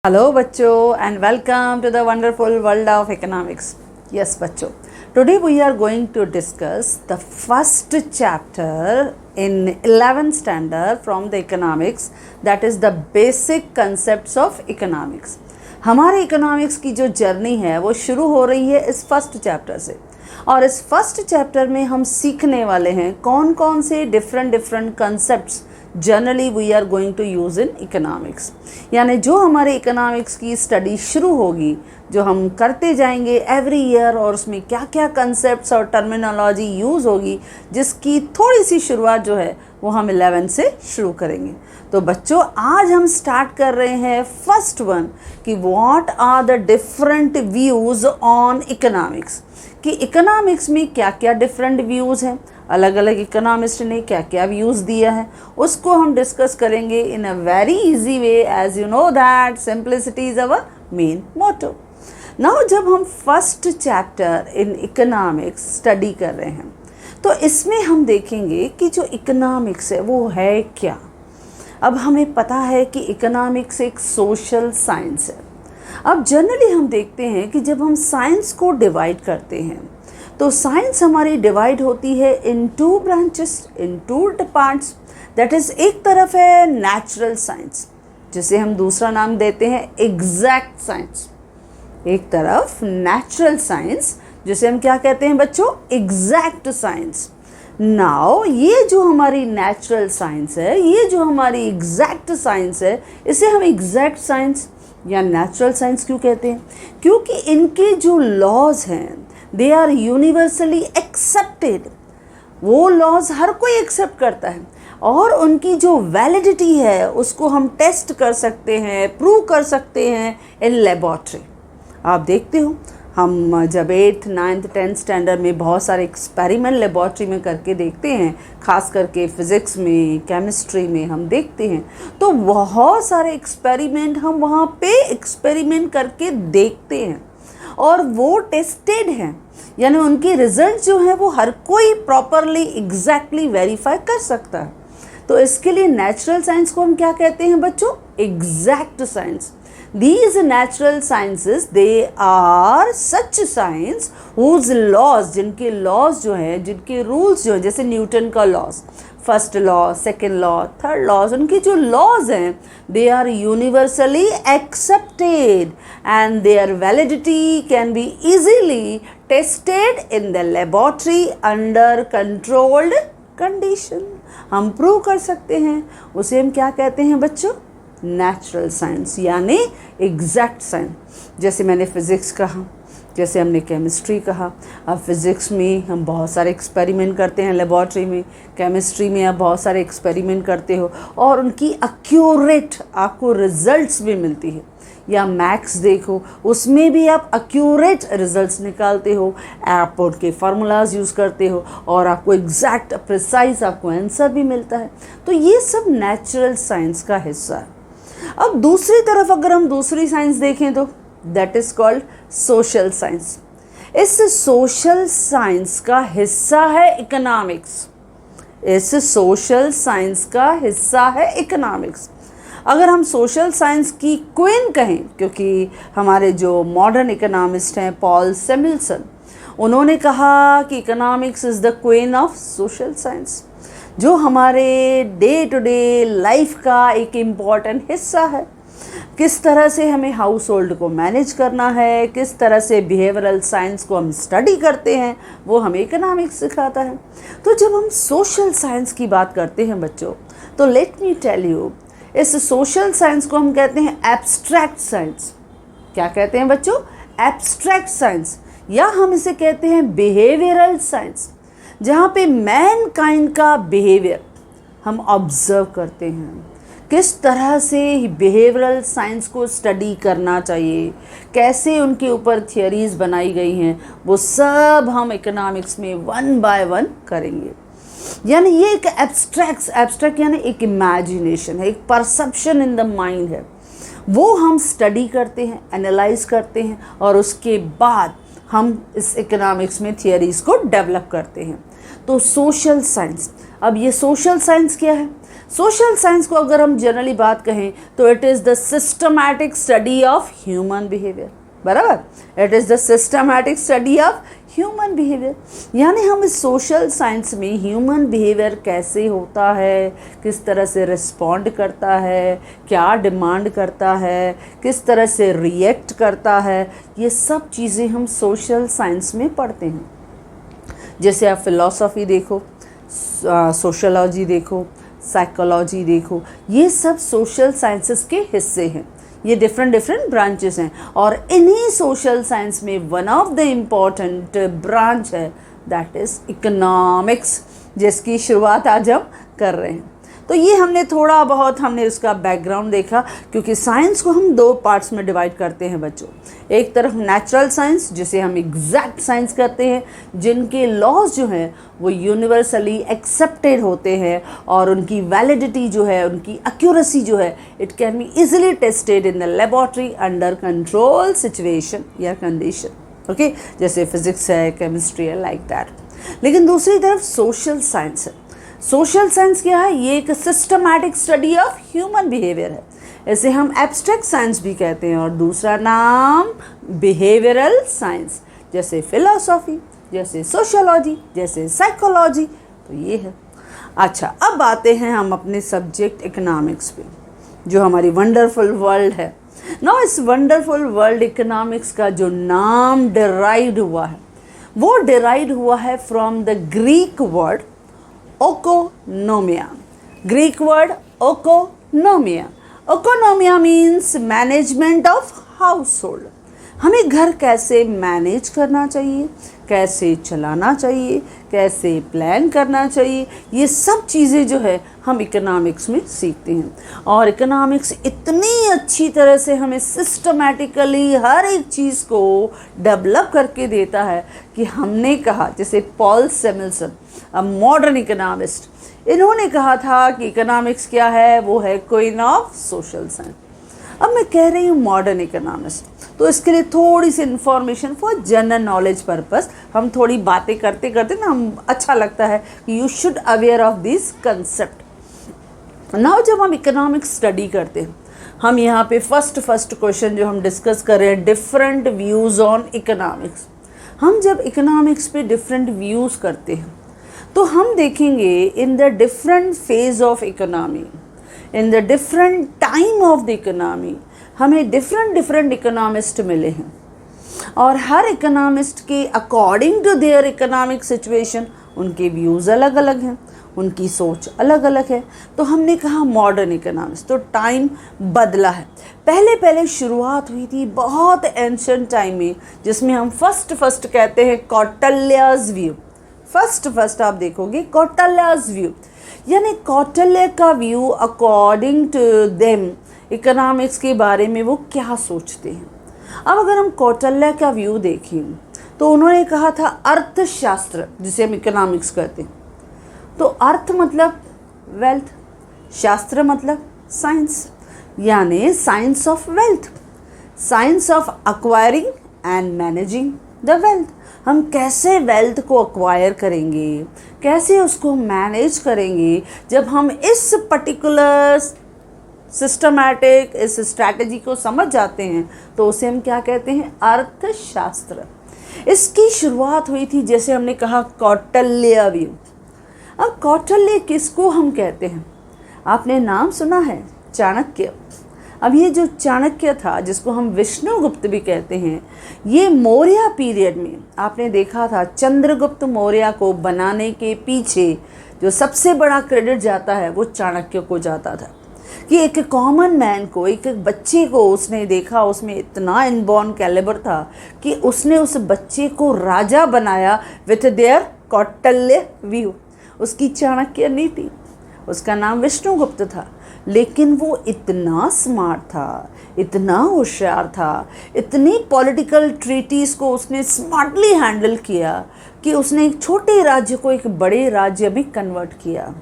Hello bachcho and welcome to the wonderful world of economics. Yes bachcho, today we are going to discuss the first chapter in 11th standard from the economics, that is the basic concepts of economics. हमारे economics की जो journey है वो शुरू हो रही है इस फर्स्ट चैप्टर से, और इस फर्स्ट चैप्टर में हम सीखने वाले हैं कौन कौन से different concepts generally we are going to use in economics. यानी जो हमारे इकोनॉमिक्स की स्टडी शुरू होगी, जो हम करते जाएंगे एवरी ईयर, और उसमें क्या क्या कंसेप्ट्स और टर्मिनोलॉजी यूज़ होगी, जिसकी थोड़ी सी शुरुआत जो है वो हम 11 से शुरू करेंगे। तो बच्चों आज हम स्टार्ट कर रहे हैं फर्स्ट वन कि what are the different views on economics, कि इकोनॉमिक्स में क्या क्या डिफरेंट व्यूज़ हैं, अलग अलग इकोनॉमिस्ट ने क्या क्या व्यूज़ दिया है, उसको हम डिस्कस करेंगे in a very easy way. As you know that simplicity is our main motto. Now जब हम first chapter in economics study कर रहे हैं तो इसमें हम देखेंगे कि जो इकोनॉमिक्स है वो है क्या। अब हमें पता है कि इकोनॉमिक्स एक सोशल साइंस है। अब जनरली हम देखते हैं कि जब हम साइंस को डिवाइड करते हैं तो साइंस हमारी डिवाइड होती है in two branches, in two parts. That is, एक तरफ है नेचुरल साइंस जिसे हम दूसरा नाम देते हैं एग्जैक्ट साइंस, एक तरफ नेचुरल साइंस जिसे हम क्या कहते हैं बच्चों, एग्जैक्ट साइंस। नाउ ये जो हमारी नेचुरल साइंस है, ये जो हमारी एग्जैक्ट साइंस है, इसे हम एग्जैक्ट साइंस या नेचुरल साइंस क्यों कहते हैं? क्योंकि इनके जो लॉज हैं दे आर यूनिवर्सली एक्सेप्टेड। वो लॉज हर कोई एक्सेप्ट करता है और उनकी जो वैलिडिटी है उसको हम टेस्ट कर सकते हैं, प्रूव कर सकते हैं इन लेबॉर्ट्री। आप देखते हो हम जब 8th 9th 10th स्टैंडर्ड में बहुत सारे एक्सपेरिमेंट लेबॉर्ट्री में करके देखते हैं, खास करके फिज़िक्स में, केमिस्ट्री में हम देखते हैं, तो बहुत सारे एक्सपेरिमेंट हम वहाँ पे एक्सपेरिमेंट करके देखते हैं और वो टेस्टेड हैं। यानी उनके रिजल्ट जो हैं वो हर कोई प्रॉपरली एग्जैक्टली वेरीफाई कर सकता है। तो इसके लिए नेचुरल साइंस को हम क्या कहते हैं बच्चों, exact science. These natural sciences, they are such science whose laws, जिनके laws जो हैं, जिनके rules जो हैं, जैसे न्यूटन का laws, first law, second law, third laws, उनके जो लॉज हैं they are universally accepted and their validity can be easily tested in the laboratory under controlled condition. हम प्रूव कर सकते हैं, उसे हम क्या कहते हैं बच्चों, नेचुरल साइंस यानी एग्जैक्ट साइंस। जैसे मैंने फिज़िक्स कहा, जैसे हमने केमिस्ट्री कहा। अब फिज़िक्स में हम बहुत सारे एक्सपेरिमेंट करते हैं लेबॉर्ट्री में, केमिस्ट्री में आप बहुत सारे एक्सपेरिमेंट करते हो और उनकी एक्यूरेट आपको रिजल्ट्स भी मिलती है। या मैथ्स देखो, उसमें भी आप एक्यूरेट रिजल्ट्स निकालते हो, आप उनके फार्मूलाज यूज़ करते हो और आपको एग्जैक्ट प्रिसाइज आपको आंसर भी मिलता है। तो ये सब नेचुरल साइंस का हिस्सा है। अब दूसरी तरफ अगर हम दूसरी साइंस देखें तो that is called social science. इस सोशल साइंस का हिस्सा है इकोनॉमिक्स। इस सोशल साइंस का हिस्सा है इकोनॉमिक्स। अगर हम सोशल साइंस की क्वीन कहें, क्योंकि हमारे जो मॉडर्न इकोनॉमिस्ट हैं पॉल सेमिल्सन, उन्होंने कहा कि economics is the queen of social science, जो हमारे डे टू डे लाइफ का एक इम्पॉर्टेंट हिस्सा है। किस तरह से हमें हाउस होल्ड को मैनेज करना है, किस तरह से बिहेवियरल साइंस को हम स्टडी करते हैं, वो हमें इकोनॉमिक्स सिखाता है। तो जब हम सोशल साइंस की बात करते हैं बच्चों, तो लेट मी टेल यू, इस सोशल साइंस को हम कहते हैं एब्स्ट्रैक्ट साइंस। क्या कहते हैं बच्चों, एब्स्ट्रैक्ट साइंस, या हम इसे कहते हैं बिहेवियरल साइंस, जहाँ पे मैन काइंड का बिहेवियर हम ऑब्जर्व करते हैं। किस तरह से बिहेवियरल साइंस को स्टडी करना चाहिए, कैसे उनके ऊपर थियरीज बनाई गई हैं, वो सब हम इकोनॉमिक्स में वन बाय वन करेंगे। यानी ये एक एब्स्ट्रैक्ट यानी एक इमेजिनेशन है, एक परसेप्शन इन द माइंड है, वो हम स्टडी करते हैं, एनालाइज करते हैं और उसके बाद हम इस इकोनॉमिक्स में थियरीज को डेवलप करते हैं। तो सोशल साइंस, अब ये सोशल साइंस क्या है? सोशल साइंस को अगर हम जनरली बात कहें तो it is the systematic study of human behaviour, बराबर, it is the systematic study of human behaviour. यानी हम इस सोशल साइंस में ह्यूमन बिहेवियर कैसे होता है, किस तरह से रिस्पॉन्ड करता है, क्या डिमांड करता है, किस तरह से रिएक्ट करता है, ये सब चीज़ें हम सोशल साइंस में पढ़ते हैं। जैसे आप फिलॉसफी देखो, सोशलॉजी देखो, साइकोलॉजी देखो, ये सब सोशल साइंसेस के हिस्से हैं। ये डिफरेंट ब्रांचेस हैं और इन्हीं सोशल साइंस में one of the important branch है दैट इज़ इकोनॉमिक्स, जिसकी शुरुआत आज हम कर रहे हैं। तो ये हमने थोड़ा बहुत उसका बैकग्राउंड देखा, क्योंकि साइंस को हम दो पार्ट्स में डिवाइड करते हैं बच्चों। एक तरफ नेचुरल साइंस, जिसे हम एग्जैक्ट साइंस कहते हैं, जिनके लॉज जो हैं वो यूनिवर्सली एक्सेप्टेड होते हैं और उनकी वैलिडिटी जो है, उनकी एक्यूरेसी जो है, it can be easily tested in the laboratory under control situation या कंडीशन। ओके, जैसे फिजिक्स है, केमिस्ट्री है, लाइक दैट। लेकिन दूसरी तरफ सोशल साइंस है। सोशल साइंस क्या है? ये एक systematic study of human behaviour है। इसे हम एब्स्ट्रैक्ट साइंस भी कहते हैं और दूसरा नाम बिहेवियरल साइंस, जैसे फिलॉसफी, जैसे सोशलॉजी, जैसे साइकोलॉजी, तो ये है। अच्छा, अब आते हैं हम अपने सब्जेक्ट इकोनॉमिक्स पे, जो हमारी वंडरफुल वर्ल्ड है। नाउ इस वंडरफुल वर्ल्ड इकोनॉमिक्स का जो नाम डिराइव्ड हुआ है, वो डिराइव्ड हुआ है from the Greek word oikonomia. Greek word oikonomia. Oikonomia means management of household. हमें घर कैसे मैनेज करना चाहिए, कैसे चलाना चाहिए, कैसे प्लान करना चाहिए, ये सब चीज़ें जो है हम इकोनॉमिक्स में सीखते हैं। और इकोनॉमिक्स इतनी अच्छी तरह से हमें सिस्टमैटिकली हर एक चीज़ को डेवलप करके देता है कि हमने कहा, जैसे पॉल सेमल्सन, अ मॉडर्न इकोनॉमिस्ट, इन्होंने कहा था कि इकोनॉमिक्स क्या है? वो है क्वीन ऑफ सोशल साइंस। अब मैं कह रही हूँ मॉडर्न इकोनॉमिस्ट, तो इसके लिए थोड़ी सी information for general knowledge purpose, हम थोड़ी बातें करते करते ना, हम अच्छा लगता है कि you should aware of this concept. Now जब हम इकोनॉमिक्स स्टडी करते हैं, हम यहाँ पे फर्स्ट क्वेश्चन जो हम डिस्कस कर रहे हैं, डिफरेंट व्यूज़ ऑन इकोनॉमिक्स। हम जब इकोनॉमिक्स पे डिफरेंट व्यूज़ करते हैं तो हम देखेंगे in the different phase of economy, in the different time of the economy, हमें डिफरेंट इकोनॉमिस्ट मिले हैं और हर इकोनॉमिस्ट के according to their economic situation उनके व्यूज़ अलग अलग हैं, उनकी सोच अलग अलग है। तो हमने कहा मॉडर्न इकोनॉमिक्स, तो टाइम बदला है। पहले शुरुआत हुई थी बहुत एंशिएंट टाइम में, जिसमें हम फर्स्ट कहते हैं कौटिल्याज व्यू। फर्स्ट आप देखोगे कौटिल्याज व्यू, यानी कौटिल्य का view according to them economics के बारे में वो क्या सोचते हैं। अब अगर हम कौटिल्य का व्यू देखें तो उन्होंने कहा था अर्थशास्त्र, जिसे हम इकोनॉमिक्स कहते हैं, तो अर्थ मतलब वेल्थ, शास्त्र मतलब साइंस, यानी science of wealth, science of acquiring and managing the wealth. हम कैसे वेल्थ को अक्वायर करेंगे, कैसे उसको मैनेज करेंगे। जब हम इस पर्टिकुलर सिस्टमैटिक इस स्ट्रैटेजी को समझ जाते हैं तो उसे हम क्या कहते हैं? अर्थशास्त्र। इसकी शुरुआत हुई थी, जैसे हमने कहा, कौटिल्य व्यू। अब कौटिल्य किसको हम कहते हैं? आपने नाम सुना है चाणक्य। अब ये जो चाणक्य था, जिसको हम विष्णुगुप्त भी कहते हैं, ये मौर्य पीरियड में आपने देखा था, चंद्रगुप्त मौर्य को बनाने के पीछे जो सबसे बड़ा क्रेडिट जाता है वो चाणक्य को जाता था। कि एक कॉमन मैन को, एक बच्चे को उसने देखा, उसमें इतना इनबॉर्न कैलिबर था कि उसने उस बच्चे को राजा बनाया विथ देयर कौटिल्य व्यू। उसकी चाणक्य नीति, उसका नाम विष्णुगुप्त था, लेकिन वो इतना स्मार्ट था, इतना होशियार था, इतनी पॉलिटिकल ट्रीटीज़ को उसने स्मार्टली हैंडल किया कि उसने एक छोटे राज्य को एक बड़े राज्य में कन्वर्ट किया।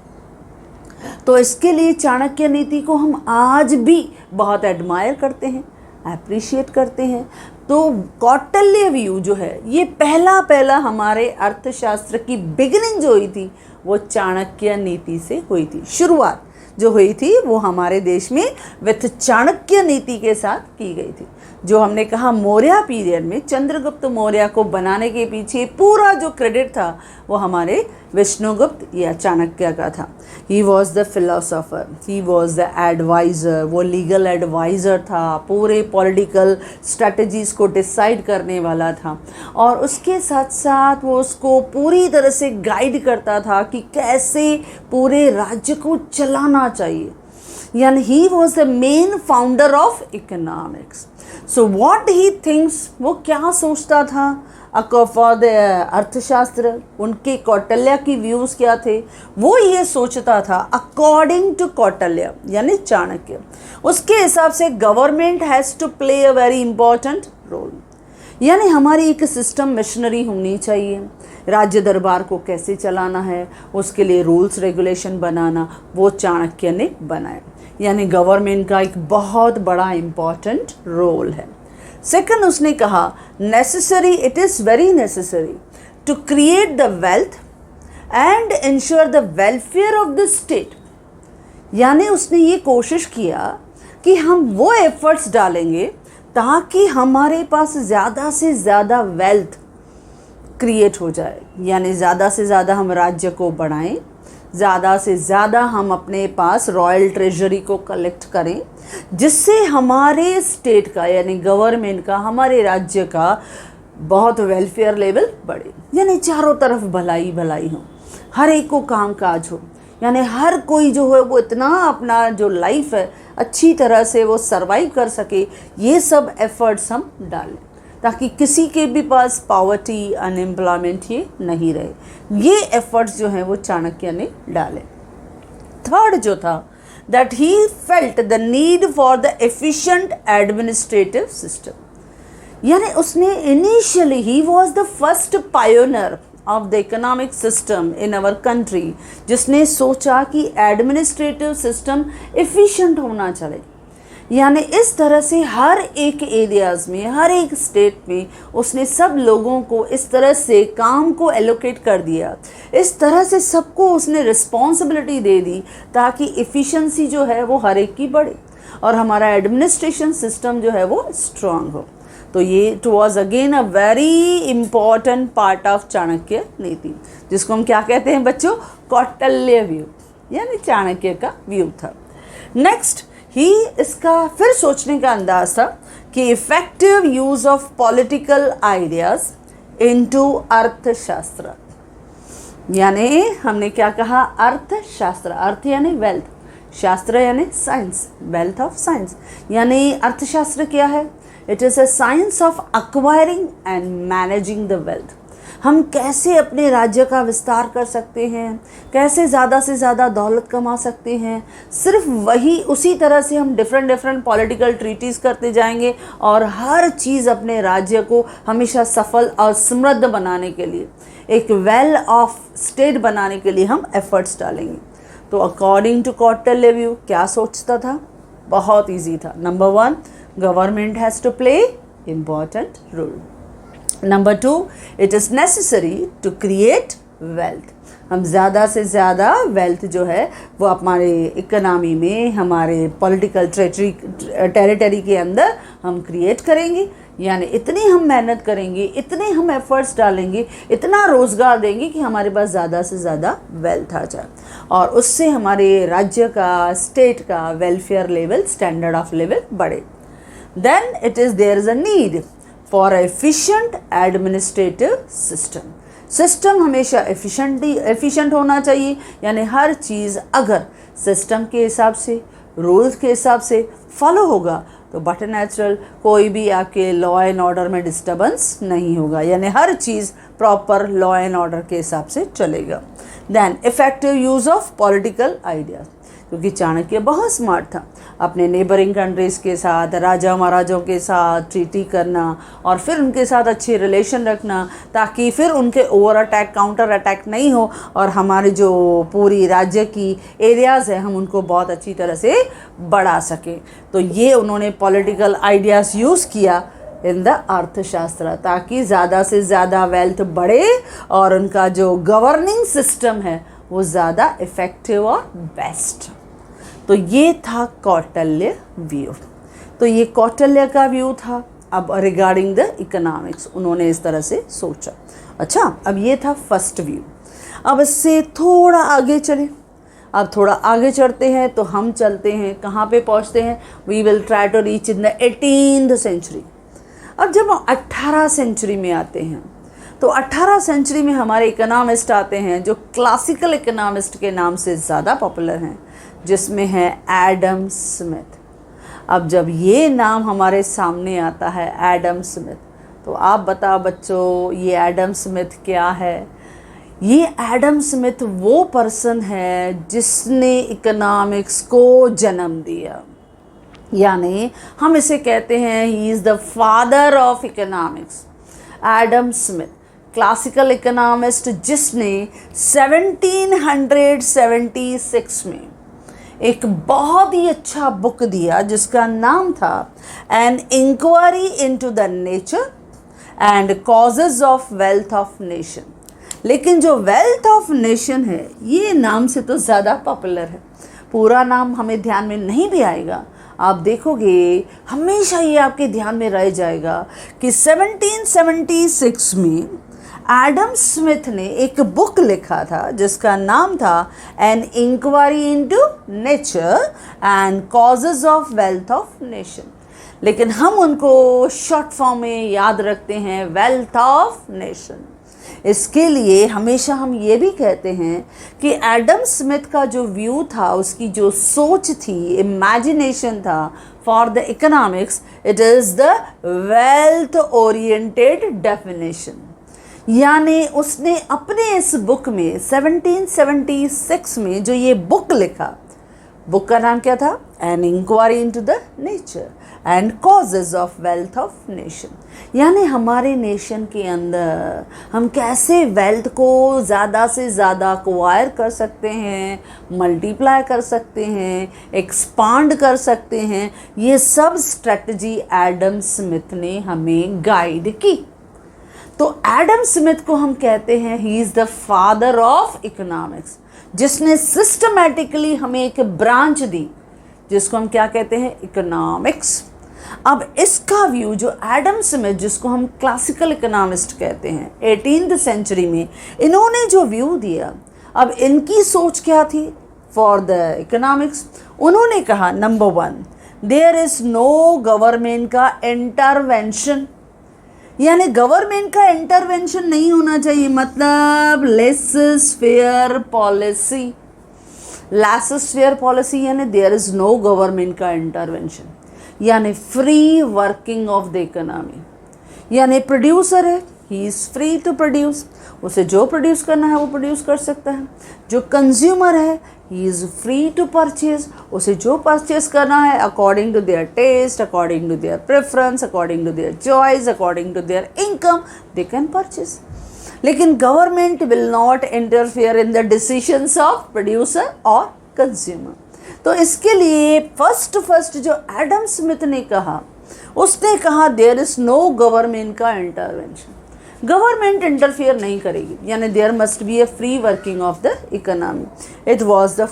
तो इसके लिए चाणक्य नीति को हम आज भी बहुत एडमायर करते हैं, अप्रिशिएट करते हैं। तो कौटिल्य व्यू जो है, ये पहला हमारे अर्थशास्त्र की बिगिनिंग जो हुई थी वो चाणक्य नीति से हुई थी, शुरुआत। जो हुई थी वो हमारे देश में विथ चाणक्य नीति के साथ की गई थी। जो हमने कहा मौर्य पीरियड में चंद्रगुप्त मौर्य को बनाने के पीछे पूरा जो क्रेडिट था वो हमारे विष्णुगुप्त या चाणक्य का था। He was the philosopher, he was the adviser, वो लीगल एडवाइज़र था, पूरे पॉलिटिकल स्ट्रेटजीज़ को डिसाइड करने वाला था और उसके साथ साथ वो उसको पूरी तरह से गाइड करता था कि कैसे पूरे राज्य को चलाना चाहिए। यानी ही was the main founder of economics. So what he thinks, वो क्या सोचता था फॉर द अर्थशास्त्र, उनके कौटिल्य की व्यूज़ क्या थे, वो ये सोचता था अकॉर्डिंग टू कौटिल्य यानी चाणक्य, उसके हिसाब से government has to play a very important role. यानी हमारी एक सिस्टम मशीनरी होनी चाहिए, राज्य दरबार को कैसे चलाना है उसके लिए रूल्स रेगुलेशन बनाना वो चाणक्य ने बनाया। यानी गवर्नमेंट का एक बहुत बड़ा इम्पॉर्टेंट रोल है। सेकंड उसने कहा necessary, it is very necessary to create the wealth and ensure the welfare of the state. यानी उसने ये कोशिश किया कि हम वो एफर्ट्स डालेंगे ताकि हमारे पास ज़्यादा से ज़्यादा वेल्थ क्रिएट हो जाए, यानी ज़्यादा से ज़्यादा हम राज्य को बढ़ाएं, ज़्यादा से ज़्यादा हम अपने पास रॉयल ट्रेजरी को कलेक्ट करें, जिससे हमारे स्टेट का यानी गवर्नमेंट का, हमारे राज्य का बहुत वेलफेयर लेवल बढ़े। यानी चारों तरफ भलाई भलाई हो, हर एक को काम काज हो, यानी हर कोई जो है वो इतना अपना जो लाइफ है अच्छी तरह से वो सरवाइव कर सके। ये सब एफर्ट्स हम डालें ताकि किसी के भी पास पॉवर्टी अनएम्प्लॉयमेंट ये नहीं रहे। ये एफर्ट्स जो हैं वो चाणक्य ने डाले। थर्ड जो था that he felt the need for the efficient administrative system. यानी उसने initially he was the first pioneer of the economic system in our country, जिसने सोचा कि एडमिनिस्ट्रेटिव सिस्टम एफिशिएंट होना चाहिए। यानी इस तरह से हर एक एरियाज़ में, हर एक स्टेट में उसने सब लोगों को इस तरह से काम को एलोकेट कर दिया, इस तरह से सबको उसने रिस्पॉन्सिबिलिटी दे दी ताकि एफिशिएंसी जो है वो हर एक की बढ़े और हमारा एडमिनिस्ट्रेशन सिस्टम जो है वो स्ट्रांग हो। तो ये it was again a very important part of Chanakya नीति, जिसको हम क्या कहते हैं बच्चों, कौटिल्य व्यू, यानी चाणक्य का व्यू था। नेक्स्ट ही इसका फिर सोचने का अंदाज था कि effective use of political ideas into अर्थशास्त्र। यानी हमने क्या कहा, अर्थशास्त्र, अर्थ यानी वेल्थ, शास्त्र यानी साइंस, वेल्थ ऑफ साइंस। यानी अर्थशास्त्र क्या है, it is a science of acquiring and managing the wealth. हम कैसे अपने राज्य का विस्तार कर सकते हैं, कैसे ज़्यादा से ज़्यादा दौलत कमा सकते हैं, सिर्फ वही उसी तरह से हम डिफरेंट पॉलिटिकल ट्रीटीज़ करते जाएंगे और हर चीज़ अपने राज्य को हमेशा सफल और समृद्ध बनाने के लिए, एक वेल ऑफ स्टेट बनाने के लिए हम एफर्ट्स डालेंगे। तो अकॉर्डिंग टू कौटिल्य व्यू क्या सोचता था, बहुत ईजी था। Number 1, government has to play important role. Number 2, it is necessary to create wealth. हम ज़्यादा से ज़्यादा वेल्थ जो है वो हमारे इकोनॉमी में, हमारे पॉलिटिकल टेरिटरी के अंदर हम क्रिएट करेंगे। यानी इतनी हम मेहनत करेंगे, इतने हम एफर्ट्स डालेंगे, इतना रोज़गार देंगे कि हमारे पास ज़्यादा से ज़्यादा वेल्थ आ जाए और उससे हमारे राज्य का, स्टेट का welfare level, standard of level बढ़े। Then it is there is a need for efficient administrative system. System हमेशा एफिशिएंट होना चाहिए, यानी हर चीज़ अगर सिस्टम के हिसाब से, रूल्स के हिसाब से फॉलो होगा तो बट नेचुरल कोई भी आपके लॉ एंड ऑर्डर में डिस्टर्बेंस नहीं होगा, यानी हर चीज़ प्रॉपर लॉ एंड ऑर्डर के हिसाब से चलेगा। Then effective use of political ideas, क्योंकि चाणक्य बहुत स्मार्ट था, अपने नेबरिंग कंट्रीज़ के साथ, राजा महाराजों के साथ ट्रीटी करना और फिर उनके साथ अच्छे रिलेशन रखना ताकि फिर उनके ओवर अटैक, काउंटर अटैक नहीं हो और हमारे जो पूरी राज्य की एरियाज़ है हम उनको बहुत अच्छी तरह से बढ़ा सकें। तो ये उन्होंने पॉलिटिकल आइडियाज़ यूज़ किया इन द अर्थशास्त्र ताकि ज़्यादा से ज़्यादा वेल्थ बढ़े और उनका जो गवर्निंग सिस्टम है वो ज़्यादा इफ़ेक्टिव और बेस्ट। तो ये था कौटिल्य व्यू। तो ये कौटिल्य का व्यू था। अब रिगार्डिंग द इकोनॉमिक्स उन्होंने इस तरह से सोचा। अच्छा, अब ये था फर्स्ट व्यू। अब इससे थोड़ा आगे चले। अब थोड़ा आगे चढ़ते हैं तो हम चलते हैं, कहाँ पे पहुँचते हैं? We will try to reach in the 18th century. अब जब हम 18 सेंचुरी में आते हैं तो 18 सेंचुरी में हमारे इकोनॉमिस्ट आते हैं जो क्लासिकल इकोनॉमिस्ट के नाम से ज़्यादा पॉपुलर हैं, जिसमें है एडम स्मिथ। अब जब ये नाम हमारे सामने आता है एडम स्मिथ, तो आप बताओ बच्चों ये एडम स्मिथ क्या है? ये एडम स्मिथ वो पर्सन है जिसने इकोनॉमिक्स को जन्म दिया, यानी हम इसे कहते हैं ही is the father of economics. Adam Smith classical economist जिसने 1776 में एक बहुत ही अच्छा बुक दिया जिसका नाम था an inquiry into the nature and causes of wealth of nation. लेकिन जो वेल्थ ऑफ नेशन है ये नाम से तो ज़्यादा पॉपुलर है, पूरा नाम हमें ध्यान में नहीं भी आएगा। आप देखोगे हमेशा ये आपके ध्यान में रह जाएगा कि 1776 में एडम स्मिथ ने एक बुक लिखा था जिसका नाम था an inquiry into nature and causes of wealth of nation, लेकिन हम उनको शॉर्ट फॉर्म में याद रखते हैं वेल्थ ऑफ नेशन। इसके लिए हमेशा हम ये भी कहते हैं कि एडम स्मिथ का जो व्यू था, उसकी जो सोच थी, इमेजिनेशन था for the economics, it is the wealth oriented definition. यानी उसने अपने इस बुक में 1776 में जो ये बुक लिखा, बुक का नाम क्या था? An inquiry into the nature and causes of wealth of nation. यानी हमारे नेशन के अंदर हम कैसे वेल्थ को ज़्यादा से ज़्यादा एक्वायर कर सकते हैं, मल्टीप्लाई कर सकते हैं, एक्सपांड कर सकते हैं, ये सब स्ट्रेटजी एडम स्मिथ ने हमें गाइड की। तो एडम स्मिथ को हम कहते हैं ही is the father of economics, जिसने सिस्टमैटिकली हमें एक ब्रांच दी जिसको हम क्या कहते हैं? इकोनॉमिक्स। अब इसका व्यू जो एडम स्मिथ, जिसको हम क्लासिकल इकोनॉमिस्ट कहते हैं, 18th सेंचुरी में इन्होंने जो व्यू दिया, अब इनकी सोच क्या थी फॉर द इकोनॉमिक्स? उन्होंने कहा number 1, there is no government का इंटरवेंशन, यानी गवर्नमेंट का इंटरवेंशन नहीं होना चाहिए, मतलब laissez faire policy. Laissez faire policy यानी देयर इज़ नो गवर्नमेंट का इंटरवेंशन, यानी free working of the economy. यानी प्रोड्यूसर है, he is free to produce, उसे जो प्रोड्यूस करना है वो प्रोड्यूस कर सकता है। जो कंज्यूमर है, he is free to purchase, उसे जो परचेज करना है according to their taste, according to their preference, according to their choice, according to their income, they can purchase. लेकिन government will not interfere in the decisions of producer और consumer. तो इसके लिए first जो Adam Smith ने कहा, उसने कहा देयर इज़ नो गवर्नमेंट का इंटरवेंशन, गवर्नमेंट इंटरफेयर नहीं करेगी, यानी there must be a free working of the economy. It was the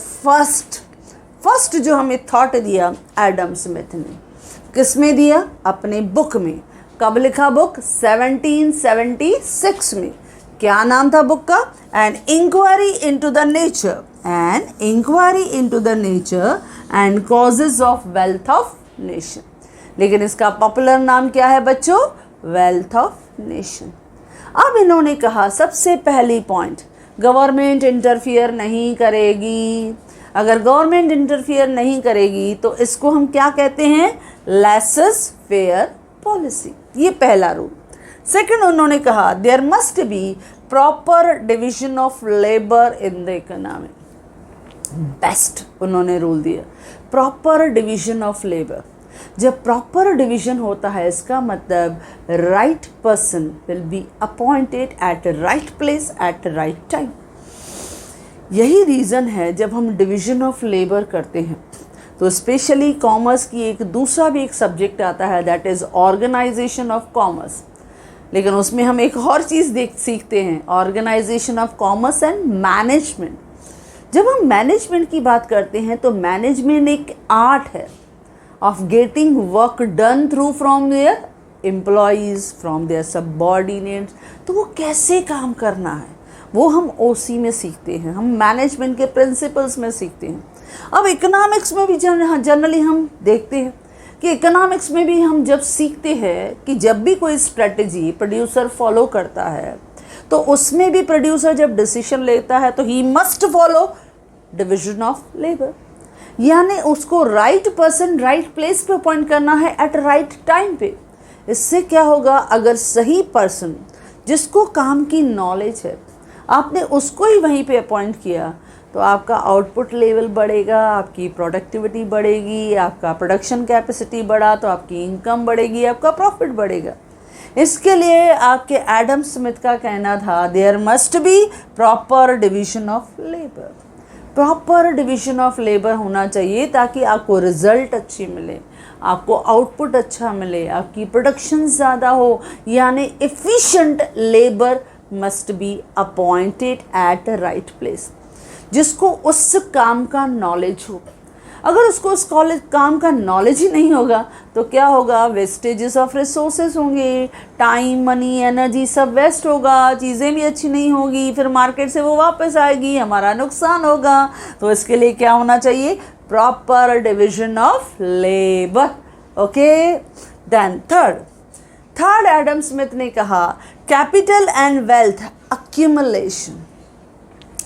first जो हमें थॉट दिया एडम स्मिथ ने, किस में दिया? अपने बुक में। कब लिखा बुक? 1776 में। क्या नाम था बुक का? An inquiry into the nature, an inquiry into the nature and causes of wealth of nation. लेकिन इसका पॉपुलर नाम क्या है बच्चों? Wealth of nation. अब इन्होंने कहा सबसे पहली पॉइंट, गवर्नमेंट इंटरफियर नहीं करेगी। अगर गवर्नमेंट इंटरफियर नहीं करेगी तो इसको हम क्या कहते हैं? Laissez faire policy. ये पहला रूल। सेकंड, उन्होंने कहा there must be proper division of labour in the economy. Best उन्होंने रूल दिया, प्रॉपर डिवीजन ऑफ लेबर। जब प्रॉपर डिवीजन होता है, इसका मतलब right person will be appointed at right place at right time. यही रीज़न है जब हम डिवीजन ऑफ लेबर करते हैं तो स्पेशली कॉमर्स की एक दूसरा भी एक सब्जेक्ट आता है, that is organisation of commerce. लेकिन उसमें हम एक और चीज़ सीखते हैं, organisation of commerce and management. जब हम मैनेजमेंट की बात करते हैं तो मैनेजमेंट एक आर्ट है of getting work done through from their employees, from their subordinates. तो वो कैसे काम करना है वो हम ओसी में सीखते हैं, हम मैनेजमेंट के प्रिंसिपल्स में सीखते हैं। अब इकोनॉमिक्स में भी जनरली हम देखते हैं कि इकोनॉमिक्स में भी हम जब सीखते हैं कि जब भी कोई स्ट्रेटजी प्रोड्यूसर फॉलो करता है तो उसमें भी प्रोड्यूसर जब डिसीजन लेता है तो he must follow division of labour, यानी उसको राइट पर्सन राइट प्लेस पे अपॉइंट करना है एट राइट टाइम पे। इससे क्या होगा, अगर सही पर्सन जिसको काम की नॉलेज है आपने उसको ही वहीं पे अपॉइंट किया तो आपका आउटपुट लेवल बढ़ेगा, आपकी प्रोडक्टिविटी बढ़ेगी, आपका प्रोडक्शन कैपेसिटी बढ़ा तो आपकी इनकम बढ़ेगी, आपका प्रॉफिट बढ़ेगा। इसके लिए आपके एडम स्मिथ का कहना था there must be proper division of labour. Proper division of labour होना चाहिए ताकि आपको रिजल्ट अच्छी मिले, आपको आउटपुट अच्छा मिले, आपकी प्रोडक्शन ज़्यादा हो, यानी efficient labour must be appointed at right place, जिसको उस काम का नॉलेज होगा। अगर उसको उस काम का नॉलेज ही नहीं होगा तो क्या होगा, वेस्टेजेस ऑफ रिसोर्सेज होंगे, टाइम मनी एनर्जी सब वेस्ट होगा, चीज़ें भी अच्छी नहीं होगी, फिर मार्केट से वो वापस आएगी, हमारा नुकसान होगा। तो इसके लिए क्या होना चाहिए, proper division of labour. Okay, then third Adam Smith ने कहा कैपिटल एंड वेल्थ अक्यूमुलेशन।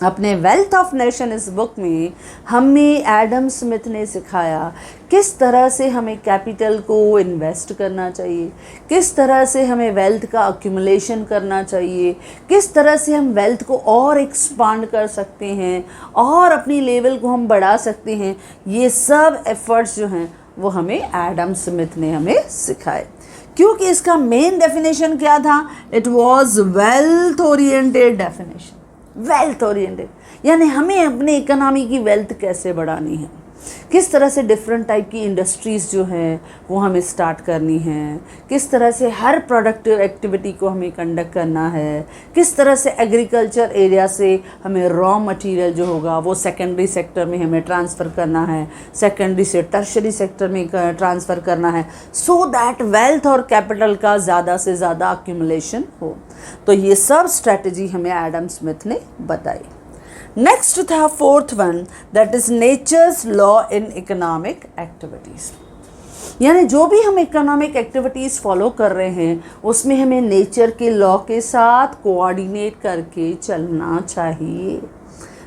अपने वेल्थ ऑफ नेशन इस बुक में हमें एडम स्मिथ ने सिखाया किस तरह से हमें कैपिटल को इन्वेस्ट करना चाहिए, किस तरह से हमें वेल्थ का अक्यूमुलेशन करना चाहिए, किस तरह से हम वेल्थ को और एक्सपांड कर सकते हैं और अपनी लेवल को हम बढ़ा सकते हैं। ये सब एफर्ट्स जो हैं वो हमें एडम स्मिथ ने हमें सिखाए, क्योंकि इसका मेन डेफिनेशन क्या था, it was wealth oriented definition. Wealth oriented यानी हमें अपने इकोनॉमी की वेल्थ कैसे बढ़ानी है, किस तरह से डिफरेंट टाइप की इंडस्ट्रीज़ जो हैं वो हमें स्टार्ट करनी है, किस तरह से हर प्रोडक्टिव एक्टिविटी को हमें कंडक्ट करना है, किस तरह से एग्रीकल्चर एरिया से हमें रॉ मटेरियल जो होगा वो सेकेंडरी सेक्टर में हमें ट्रांसफ़र करना है, सेकेंडरी से टर्शरी सेक्टर में ट्रांसफ़र करना है, सो दैट वेल्थ और कैपिटल का ज़्यादा से ज़्यादा अक्यूमुलेशन हो। तो ये सब स्ट्रैटेजी हमें एडम स्मिथ ने बताई। नेक्स्ट था fourth one, that is nature's law in economic activities. यानी जो भी हम इकोनॉमिक एक्टिविटीज़ फॉलो कर रहे हैं उसमें हमें नेचर के लॉ के साथ कोऑर्डिनेट करके चलना चाहिए।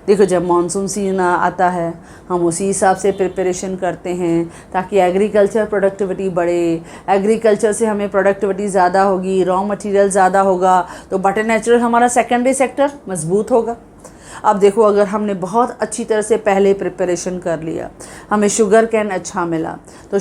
देखो, जब मानसून सीजन आता है हम उसी हिसाब से प्रिपरेशन करते हैं ताकि एग्रीकल्चर प्रोडक्टिविटी बढ़े, एग्रीकल्चर से हमें प्रोडक्टिविटी ज़्यादा होगी, रॉ मटेरियल ज़्यादा होगा तो बट नेचुरल हमारा सेकेंडरी सेक्टर मजबूत होगा। अब देखो, अगर हमने बहुत अच्छी तरह से पहले प्रिपरेशन कर लिया, हमें शुगर कैन अच्छा मिला तो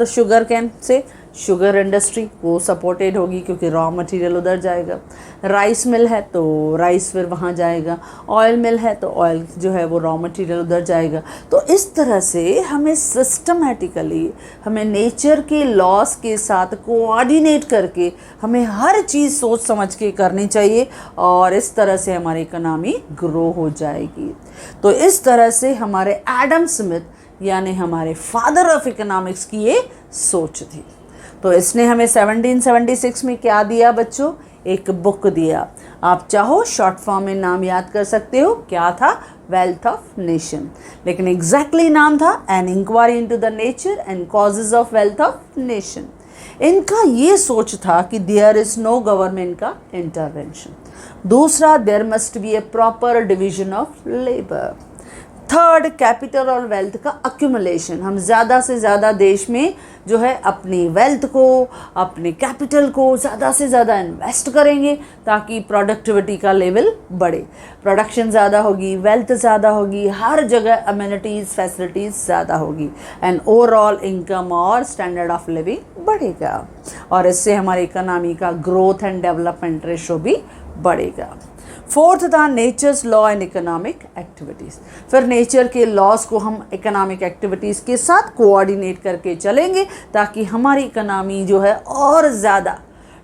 sugar can say sugar industry वो सपोर्टेड होगी क्योंकि रॉ मटेरियल उधर जाएगा। राइस मिल है तो राइस फिर वहाँ जाएगा, ऑयल मिल है तो ऑयल जो है वो रॉ मटेरियल उधर जाएगा। तो इस तरह से हमें सिस्टमेटिकली हमें नेचर के लॉस के साथ कोऑर्डिनेट करके हमें हर चीज़ सोच समझ के करनी चाहिए और इस तरह से हमारी इकोनॉमी ग्रो हो जाएगी। तो इस तरह से हमारे एडम स्मिथ यानी हमारे फादर ऑफ इकोनॉमिक्स की ये सोच थी। तो इसने हमें 1776 में क्या दिया बच्चों, एक बुक दिया। आप चाहो शॉर्ट फॉर्म में नाम याद कर सकते हो, क्या था, वेल्थ ऑफ नेशन, लेकिन एग्जैक्टली नाम था an inquiry into the nature and causes of wealth of nation. इनका ये सोच था कि देयर इज नो गवर्नमेंट का इंटरवेंशन। दूसरा, there must be a proper division of labour. Third, capital और वेल्थ का अक्यूमुलेशन। हम ज़्यादा से ज़्यादा देश में जो है अपनी वेल्थ को, अपने कैपिटल को ज़्यादा से ज़्यादा इन्वेस्ट करेंगे ताकि प्रोडक्टिविटी का लेवल बढ़े, प्रोडक्शन ज़्यादा होगी, वेल्थ ज़्यादा होगी, हर जगह अम्यूनिटीज़ फैसिलिटीज़ ज़्यादा होगी एंड ओवरऑल इनकम और स्टैंडर्ड ऑफ लिविंग बढ़ेगा और इससे हमारी इकोनॉमी का ग्रोथ एंड डेवलपमेंट रेशो भी बढ़ेगा। फोर्थ था nature's law and economic activities. फिर नेचर के लॉस को हम इकोनॉमिक एक्टिविटीज़ के साथ कोऑर्डिनेट करके चलेंगे ताकि हमारी इकोनॉमी जो है और ज़्यादा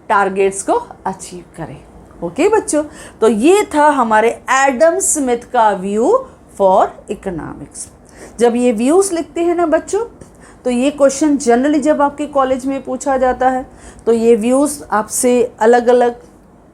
टारगेट्स को अचीव करे। ओके बच्चों, तो ये था हमारे एडम स्मिथ का व्यू फॉर इकोनॉमिक्स। जब ये व्यूज़ लिखते हैं ना बच्चों, तो ये क्वेश्चन जनरली जब आपके कॉलेज में पूछा जाता है तो ये व्यूज़ आपसे अलग अलग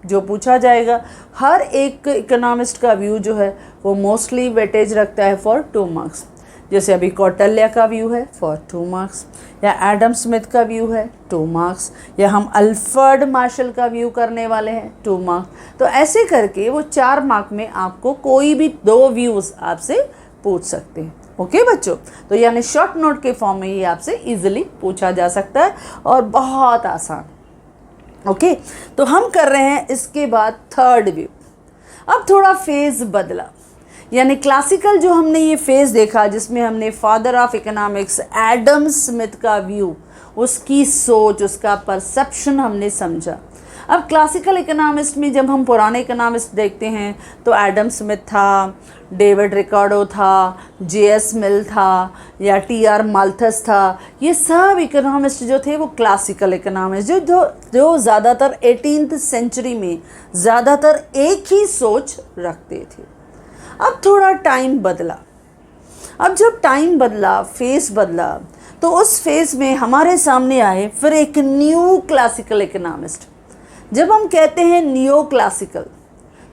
जो पूछा जाएगा, हर एक इकोनॉमिस्ट का व्यू जो है वो मोस्टली वेटेज रखता है फॉर 2 मार्क्स। जैसे अभी कौटिल्य का व्यू है फॉर 2 मार्क्स, या एडम स्मिथ का व्यू है 2 मार्क्स, या हम अल्फ्रेड मार्शल का व्यू करने वाले हैं 2 मार्क्स। तो ऐसे करके वो 4 मार्क में आपको कोई भी 2 व्यूज़ आपसे पूछ सकते हैं। ओके बच्चों, तो यानी शॉर्ट नोट के फॉर्म में ये आपसे इजीली पूछा जा सकता है और बहुत आसान। ओके, तो हम कर रहे हैं इसके बाद थर्ड व्यू। अब थोड़ा फेज़ बदला, यानी क्लासिकल जो हमने ये फेज़ देखा जिसमें हमने father of economics Adam Smith का व्यू, उसकी सोच, उसका परसेप्शन हमने समझा। अब क्लासिकल इकोनॉमिस्ट में जब हम पुराने इकोनॉमिस्ट देखते हैं तो एडम स्मिथ था, डेविड रिकार्डो था, जे.एस. मिल था, या टी.आर. माल्थस था। ये सब इकोनॉमिस्ट जो थे वो क्लासिकल इकोनॉमिस्ट जो ज़्यादातर 18th सेंचुरी में ज़्यादातर एक ही सोच रखते थे। अब थोड़ा टाइम बदला। अब जब टाइम बदला, फेस बदला, तो उस फेस में हमारे सामने आए फिर एक न्यू क्लासिकल इकोनॉमिस्ट। जब हम कहते हैं नियो क्लासिकल,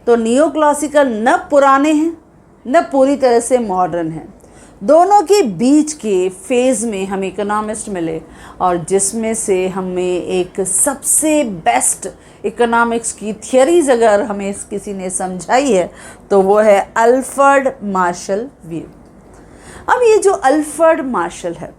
तो नियो क्लासिकल न पुराने हैं न पूरी तरह से मॉडर्न हैं, दोनों के बीच के फेज़ में हम इकोनॉमिस्ट मिले, और जिसमें से हमें एक सबसे बेस्ट इकोनॉमिक्स की थियरीज अगर हमें किसी ने समझाई है तो वो है अल्फ्रेड मार्शल व्यू। अब ये जो अल्फ्रेड मार्शल है,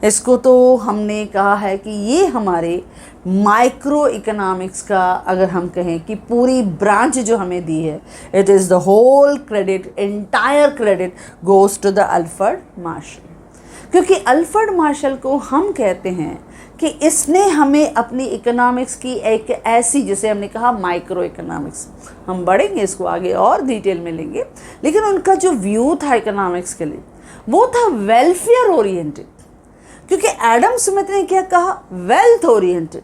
इसको तो हमने कहा है कि ये हमारे माइक्रो इकोनॉमिक्स का, अगर हम कहें कि पूरी ब्रांच जो हमें दी है, it is the whole credit, entire credit goes to the Alfred Marshall. क्योंकि अल्फ्रेड मार्शल को हम कहते हैं कि इसने हमें अपनी इकोनॉमिक्स की एक ऐसी, जैसे हमने कहा माइक्रो इकोनॉमिक्स, हम बढ़ेंगे इसको आगे और डिटेल में लेंगे, लेकिन उनका जो व्यू था इकोनॉमिक्स के लिए वो था वेलफेयर ओरिएंटेड। क्योंकि एडम स्मिथ ने क्या कहा, वेल्थ ओरिएंटेड,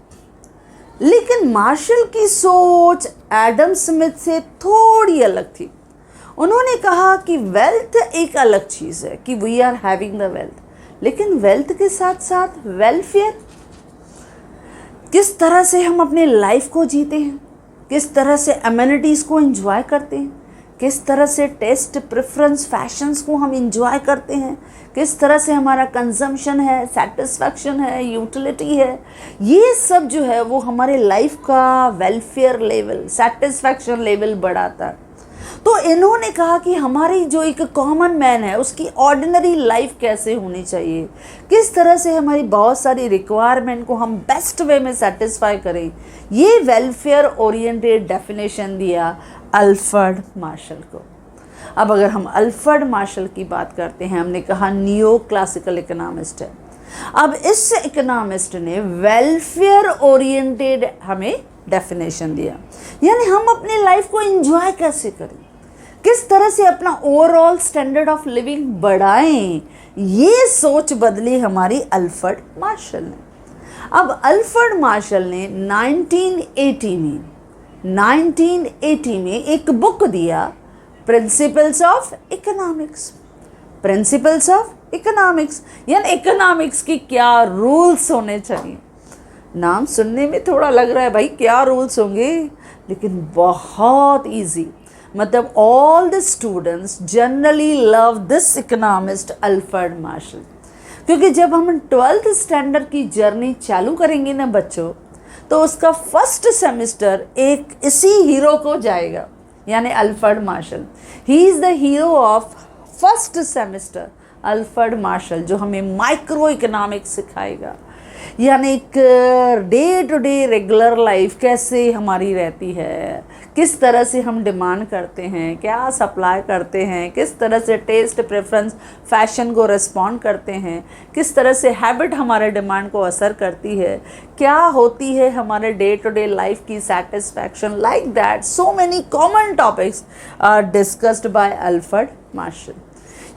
लेकिन मार्शल की सोच एडम स्मिथ से थोड़ी अलग थी। उन्होंने कहा कि वेल्थ एक अलग चीज़ है, कि we are having the wealth, लेकिन वेल्थ के साथ साथ वेलफेयर, किस तरह से हम अपने लाइफ को जीते हैं, किस तरह से अमेनिटीज़ को एंजॉय करते हैं, किस तरह से टेस्ट, प्रेफरेंस, फैशंस को हम इंजॉय करते हैं, किस तरह से हमारा कंजम्पशन है, सेटिस्फैक्शन है, यूटिलिटी है, ये सब जो है वो हमारे लाइफ का वेलफेयर लेवल, सेटिस्फैक्शन लेवल बढ़ाता है। तो इन्होंने कहा कि हमारी जो एक कॉमन मैन है उसकी ऑर्डिनरी लाइफ कैसे होनी चाहिए, किस तरह से हमारी बहुत सारी रिक्वायरमेंट को हम बेस्ट वे में सेटिस्फाई करें, ये वेलफेयर ओरिएंटेड डेफिनेशन दिया अल्फ्रेड मार्शल को। अब अगर हम अल्फ्रेड मार्शल की बात करते हैं, हमने कहा नियो क्लासिकल इकोनॉमिस्ट है। अब इस इकोनॉमिस्ट ने वेलफेयर ओरिएंटेड हमें डेफिनेशन दिया, यानी हम अपनी लाइफ को एंजॉय कैसे करें, किस तरह से अपना ओवरऑल स्टैंडर्ड ऑफ लिविंग बढ़ाएं, ये सोच बदली हमारी अल्फ्रेड मार्शल ने। अब अल्फ्रेड मार्शल ने 1980 में एक बुक दिया, principles of economics. Principles of economics यानी इकोनॉमिक्स की क्या रूल्स होने चाहिए। नाम सुनने में थोड़ा लग रहा है भाई क्या रूल्स होंगे, लेकिन बहुत इजी। मतलब all the students generally love this economist Alfred Marshall, क्योंकि जब हम 12th स्टैंडर्ड की जर्नी चालू करेंगे ना बच्चों, तो उसका फर्स्ट सेमेस्टर एक इसी हीरो को जाएगा, यानी Alfred Marshall. He is the hero of first semester, Alfred Marshall, जो हमें माइक्रो इकोनॉमिक्स सिखाएगा, यानी एक day to day regular life कैसे हमारी रहती है, किस तरह से हम डिमांड करते हैं, क्या सप्लाई करते हैं, किस तरह से टेस्ट, प्रेफरेंस, फैशन को रिस्पॉन्ड करते हैं, किस तरह से हैबिट हमारे डिमांड को असर करती है, क्या होती है हमारे डे टू डे लाइफ की satisfaction, like that so many common topics are discussed by Alfred Marshall.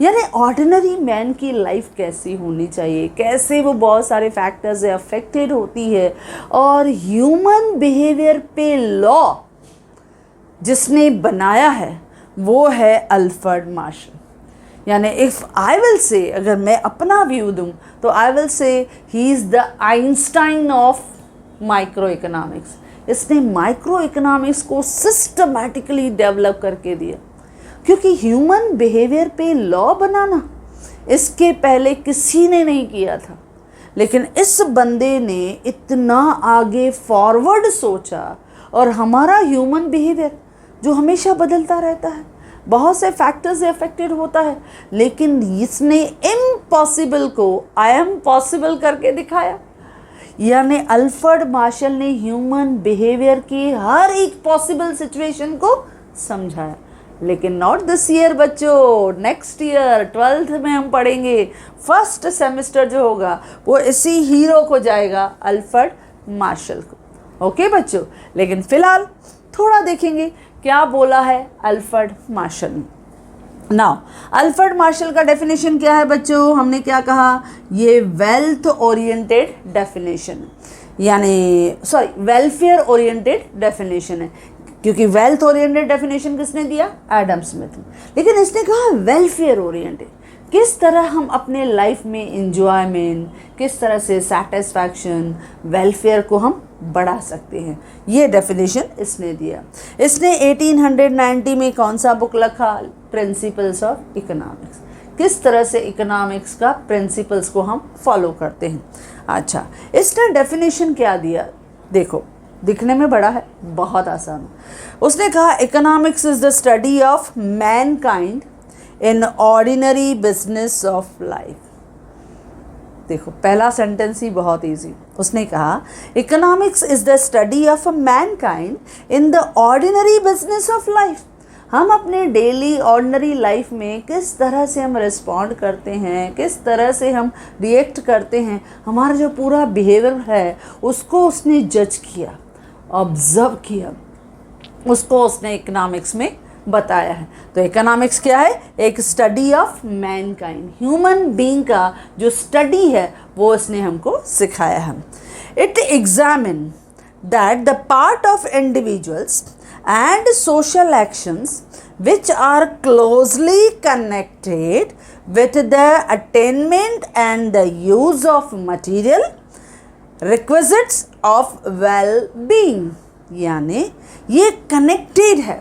यानी ऑर्डिनरी मैन की लाइफ कैसी होनी चाहिए, कैसे वो बहुत सारे फैक्टर्स से अफेक्टेड होती है, और ह्यूमन बिहेवियर पे लॉ जिसने बनाया है वो है अल्फ्रेड मार्शल। यानी इफ़ आई विल से, अगर मैं अपना व्यू दूँ तो I will say he is the Einstein of micro economics. इसने माइक्रो इकोनॉमिक्स को सिस्टमैटिकली डेवलप करके दिया, क्योंकि ह्यूमन बिहेवियर पे लॉ बनाना इसके पहले किसी ने नहीं किया था। लेकिन इस बंदे ने इतना आगे फॉरवर्ड सोचा, और हमारा ह्यूमन बिहेवियर जो हमेशा बदलता रहता है, बहुत से फैक्टर्स से अफेक्टेड होता है, लेकिन इसने इम्पॉसिबल को आई एम पॉसिबल करके दिखाया। यानी अल्फ्रेड मार्शल ने ह्यूमन बिहेवियर की हर एक पॉसिबल सिचुएशन को समझाया। लेकिन नॉट दिस ईयर बच्चों, नेक्स्ट ईयर 12th में हम पढ़ेंगे, फर्स्ट सेमेस्टर जो होगा वो इसी हीरो को जाएगा, अल्फ्रेड मार्शल को। ओके बच्चों, लेकिन फिलहाल थोड़ा देखेंगे क्या बोला है अल्फ्रेड मार्शल ने। नाउ अल्फ्रेड मार्शल का डेफिनेशन क्या है बच्चों? हमने क्या कहा, ये वेल्थ ओरिएंटेड डेफिनेशन, यानी वेलफेयर ओरिएंटेड डेफिनेशन है, क्योंकि वेल्थ ओरिएंटेड डेफिनेशन किसने दिया? एडम स्मिथ ने। लेकिन इसने कहा वेलफेयर ओरिएंटेड, किस तरह हम अपने लाइफ में इंजॉयमेंट, किस तरह से सेटिस्फैक्शन, वेलफेयर को हम बढ़ा सकते हैं, ये डेफिनेशन इसने दिया। इसने 1890 में कौन सा बुक लिखा? Principles of economics. किस तरह से इकोनॉमिक्स का प्रिंसिपल्स को हम फॉलो करते हैं। अच्छा, इसने डेफिनेशन क्या दिया? देखो, दिखने में बड़ा है, बहुत आसान है। उसने कहा economics is the study of Mankind in ordinary business of life. देखो, पहला सेंटेंस ही बहुत इजी। उसने कहा economics is the study of Mankind in the ordinary business of life. हम अपने डेली ऑर्डिनरी लाइफ में किस तरह से हम रिस्पॉन्ड करते हैं, किस तरह से हम रिएक्ट करते हैं, हमारा जो पूरा बिहेवियर है उसको उसने जज किया, ऑब्जर्व किया, उसको उसने इकोनॉमिक्स में बताया है। तो इकोनॉमिक्स क्या है? एक study of Mankind, human being का जो स्टडी है वो इसने हमको सिखाया है। It examine that the part of individuals and social actions which are closely connected with the attainment and the use of material requisites of well-being। यानी ये कनेक्टेड है,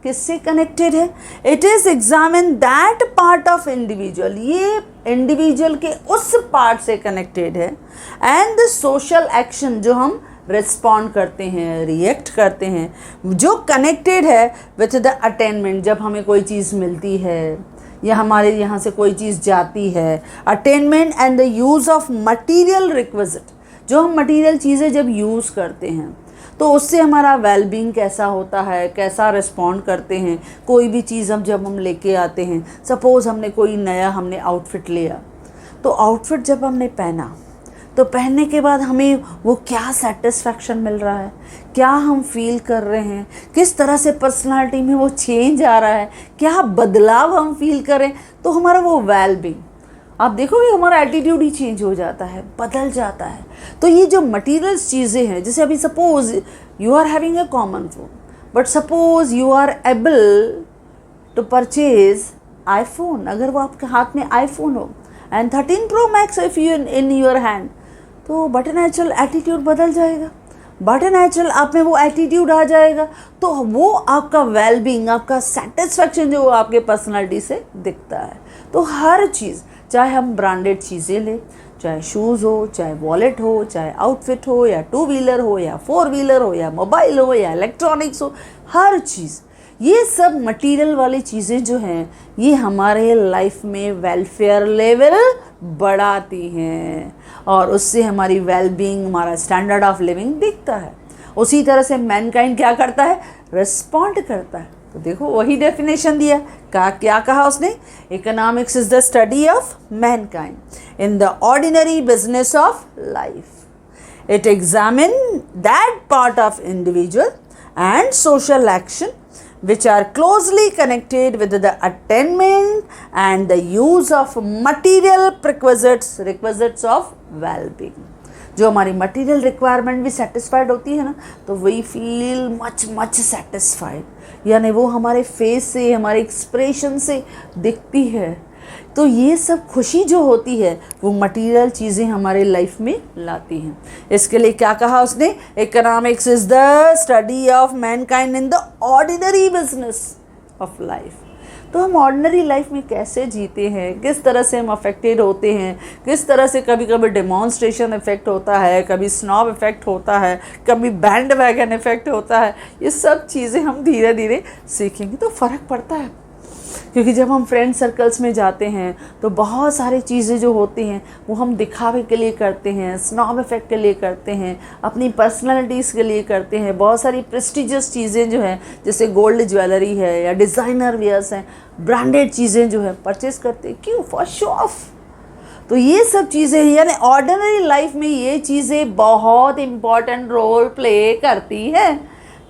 किससे कनेक्टेड है? It is examine that part of individual, ये individual के उस part से connected है, एंड द सोशल एक्शन जो हम रिस्पॉन्ड करते हैं, रिएक्ट करते हैं, जो कनेक्टेड है विथ द अटेनमेंट, जब हमें कोई चीज़ मिलती है या हमारे यहाँ से कोई चीज़ जाती है, attainment and the use of material requisite, जो हम मटीरियल चीज़ें जब यूज़ करते हैं तो उससे हमारा वेलबींग कैसा होता है, कैसा रिस्पॉन्ड करते हैं। कोई भी चीज़ जब हम लेके आते हैं, सपोज़ हमने कोई नया आउटफिट लिया, तो आउटफिट जब हमने पहना तो पहनने के बाद हमें वो क्या सेटिस्फैक्शन मिल रहा है, क्या हम फील कर रहे हैं, किस तरह से पर्सनालिटी में वो चेंज आ रहा है, क्या बदलाव हम फील करें, तो हमारा वो वेलबींग, आप देखोगे हमारा एटीट्यूड ही चेंज हो जाता है, बदल जाता है। तो ये जो मटीरियल्स चीज़ें हैं, जैसे अभी suppose you are having a common phone, but suppose you are able to purchase iPhone, अगर वो आपके हाथ में आईफोन हो and 13 Pro Max if you in your hand, तो बट नेचुरल एटीट्यूड बदल जाएगा, बट नेचुरल आप में वो एटीट्यूड आ जाएगा, तो वो आपका वेलबींग, आपका सेटिस्फैक्शन जो आपके पर्सनालिटी से दिखता है। तो हर चीज़, चाहे हम ब्रांडेड चीज़ें लें, चाहे शूज़ हो, चाहे वॉलेट हो, चाहे आउटफिट हो, या 2 व्हीलर हो, या 4 व्हीलर हो, या मोबाइल हो, या इलेक्ट्रॉनिक्स हो, हर चीज़, ये सब मटेरियल वाली चीज़ें जो हैं ये हमारे लाइफ में वेलफेयर लेवल बढ़ाती हैं, और उससे हमारी वेलबींग, हमारा स्टैंडर्ड ऑफ लिविंग दिखता है। उसी तरह से मैनकाइंड क्या करता है? रिस्पॉन्ड करता है। तो देखो वही डेफिनेशन दिया, क्या कहा उसने? Economics is the study of Mankind in the ordinary business of life. It examine that part of individual and social action which are closely connected with the attainment and the use of material requisites of well-being। जो हमारी material requirement भी satisfied होती है ना, तो we feel much much satisfied, यानी वो हमारे फेस से, हमारे एक्सप्रेशन से दिखती है। तो ये सब खुशी जो होती है वो मटेरियल चीज़ें हमारे लाइफ में लाती हैं। इसके लिए क्या कहा उसने, economics is the study of Mankind in the ordinary business of life. तो हम ऑर्डिनरी लाइफ में कैसे जीते हैं, किस तरह से हम अफेक्टेड होते हैं, किस तरह से कभी कभी डेमॉन्स्ट्रेशन इफेक्ट होता है, कभी स्नॉब इफेक्ट होता है, कभी बैंड वैगन इफेक्ट होता है, ये सब चीज़ें हम धीरे धीरे सीखेंगे तो फ़र्क पड़ता है। क्योंकि जब हम फ्रेंड सर्कल्स में जाते हैं तो बहुत सारी चीज़ें जो होती हैं वो हम दिखावे के लिए करते हैं, स्नॉब इफेक्ट के लिए करते हैं, अपनी पर्सनालिटीज़ के लिए करते हैं। बहुत सारी प्रेस्टिजियस चीज़ें जो हैं, जैसे गोल्ड ज्वेलरी है या डिज़ाइनर वेयर्स हैं, ब्रांडेड चीज़ें जो है परचेज़ करते हैं, क्यों? For show off. तो ये सब चीज़ें, यानी ऑर्डिनरी लाइफ में ये चीज़ें बहुत इम्पॉर्टेंट रोल प्ले करती हैं।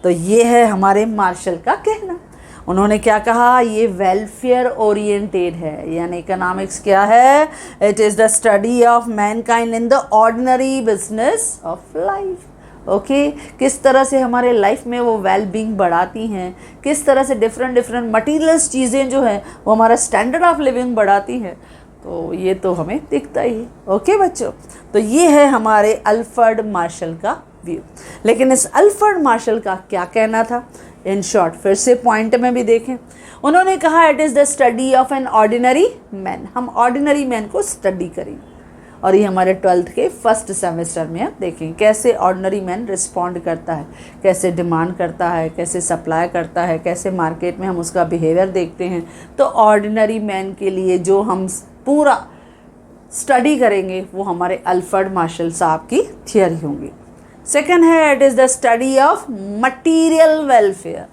तो ये है हमारे मार्शल का कहना। उन्होंने क्या कहा, ये वेलफेयर ओरिएंटेड है, यानी इकोनॉमिक्स क्या है, it is the study of Mankind in the ordinary business of life. Okay, किस तरह से हमारे लाइफ में वो वेल बीइंग बढ़ाती हैं, किस तरह से डिफरेंट मटीरियल्स चीज़ें जो हैं वो हमारा स्टैंडर्ड ऑफ लिविंग बढ़ाती हैं। तो ये तो हमें दिखता ही है। ओके बच्चों, तो ये है हमारे अल्फ्रेड मार्शल का व्यू। लेकिन इस अल्फ्रेड मार्शल का क्या कहना था, इन शॉर्ट फिर से पॉइंट में भी देखें। उन्होंने कहा it is the study of an ordinary man. हम ऑर्डिनरी मैन को स्टडी करें, और ये हमारे 12th के फर्स्ट सेमेस्टर में आप देखें कैसे ऑर्डिनरी मैन रिस्पॉन्ड करता है, कैसे डिमांड करता है, कैसे सप्लाई करता है, कैसे मार्केट में हम उसका बिहेवियर देखते हैं। तो ऑर्डिनरी मैन के लिए जो हम पूरा स्टडी करेंगे वो हमारे अल्फ्रेड मार्शल साहब की थियरी होंगी। सेकेंड है it is the study of material welfare,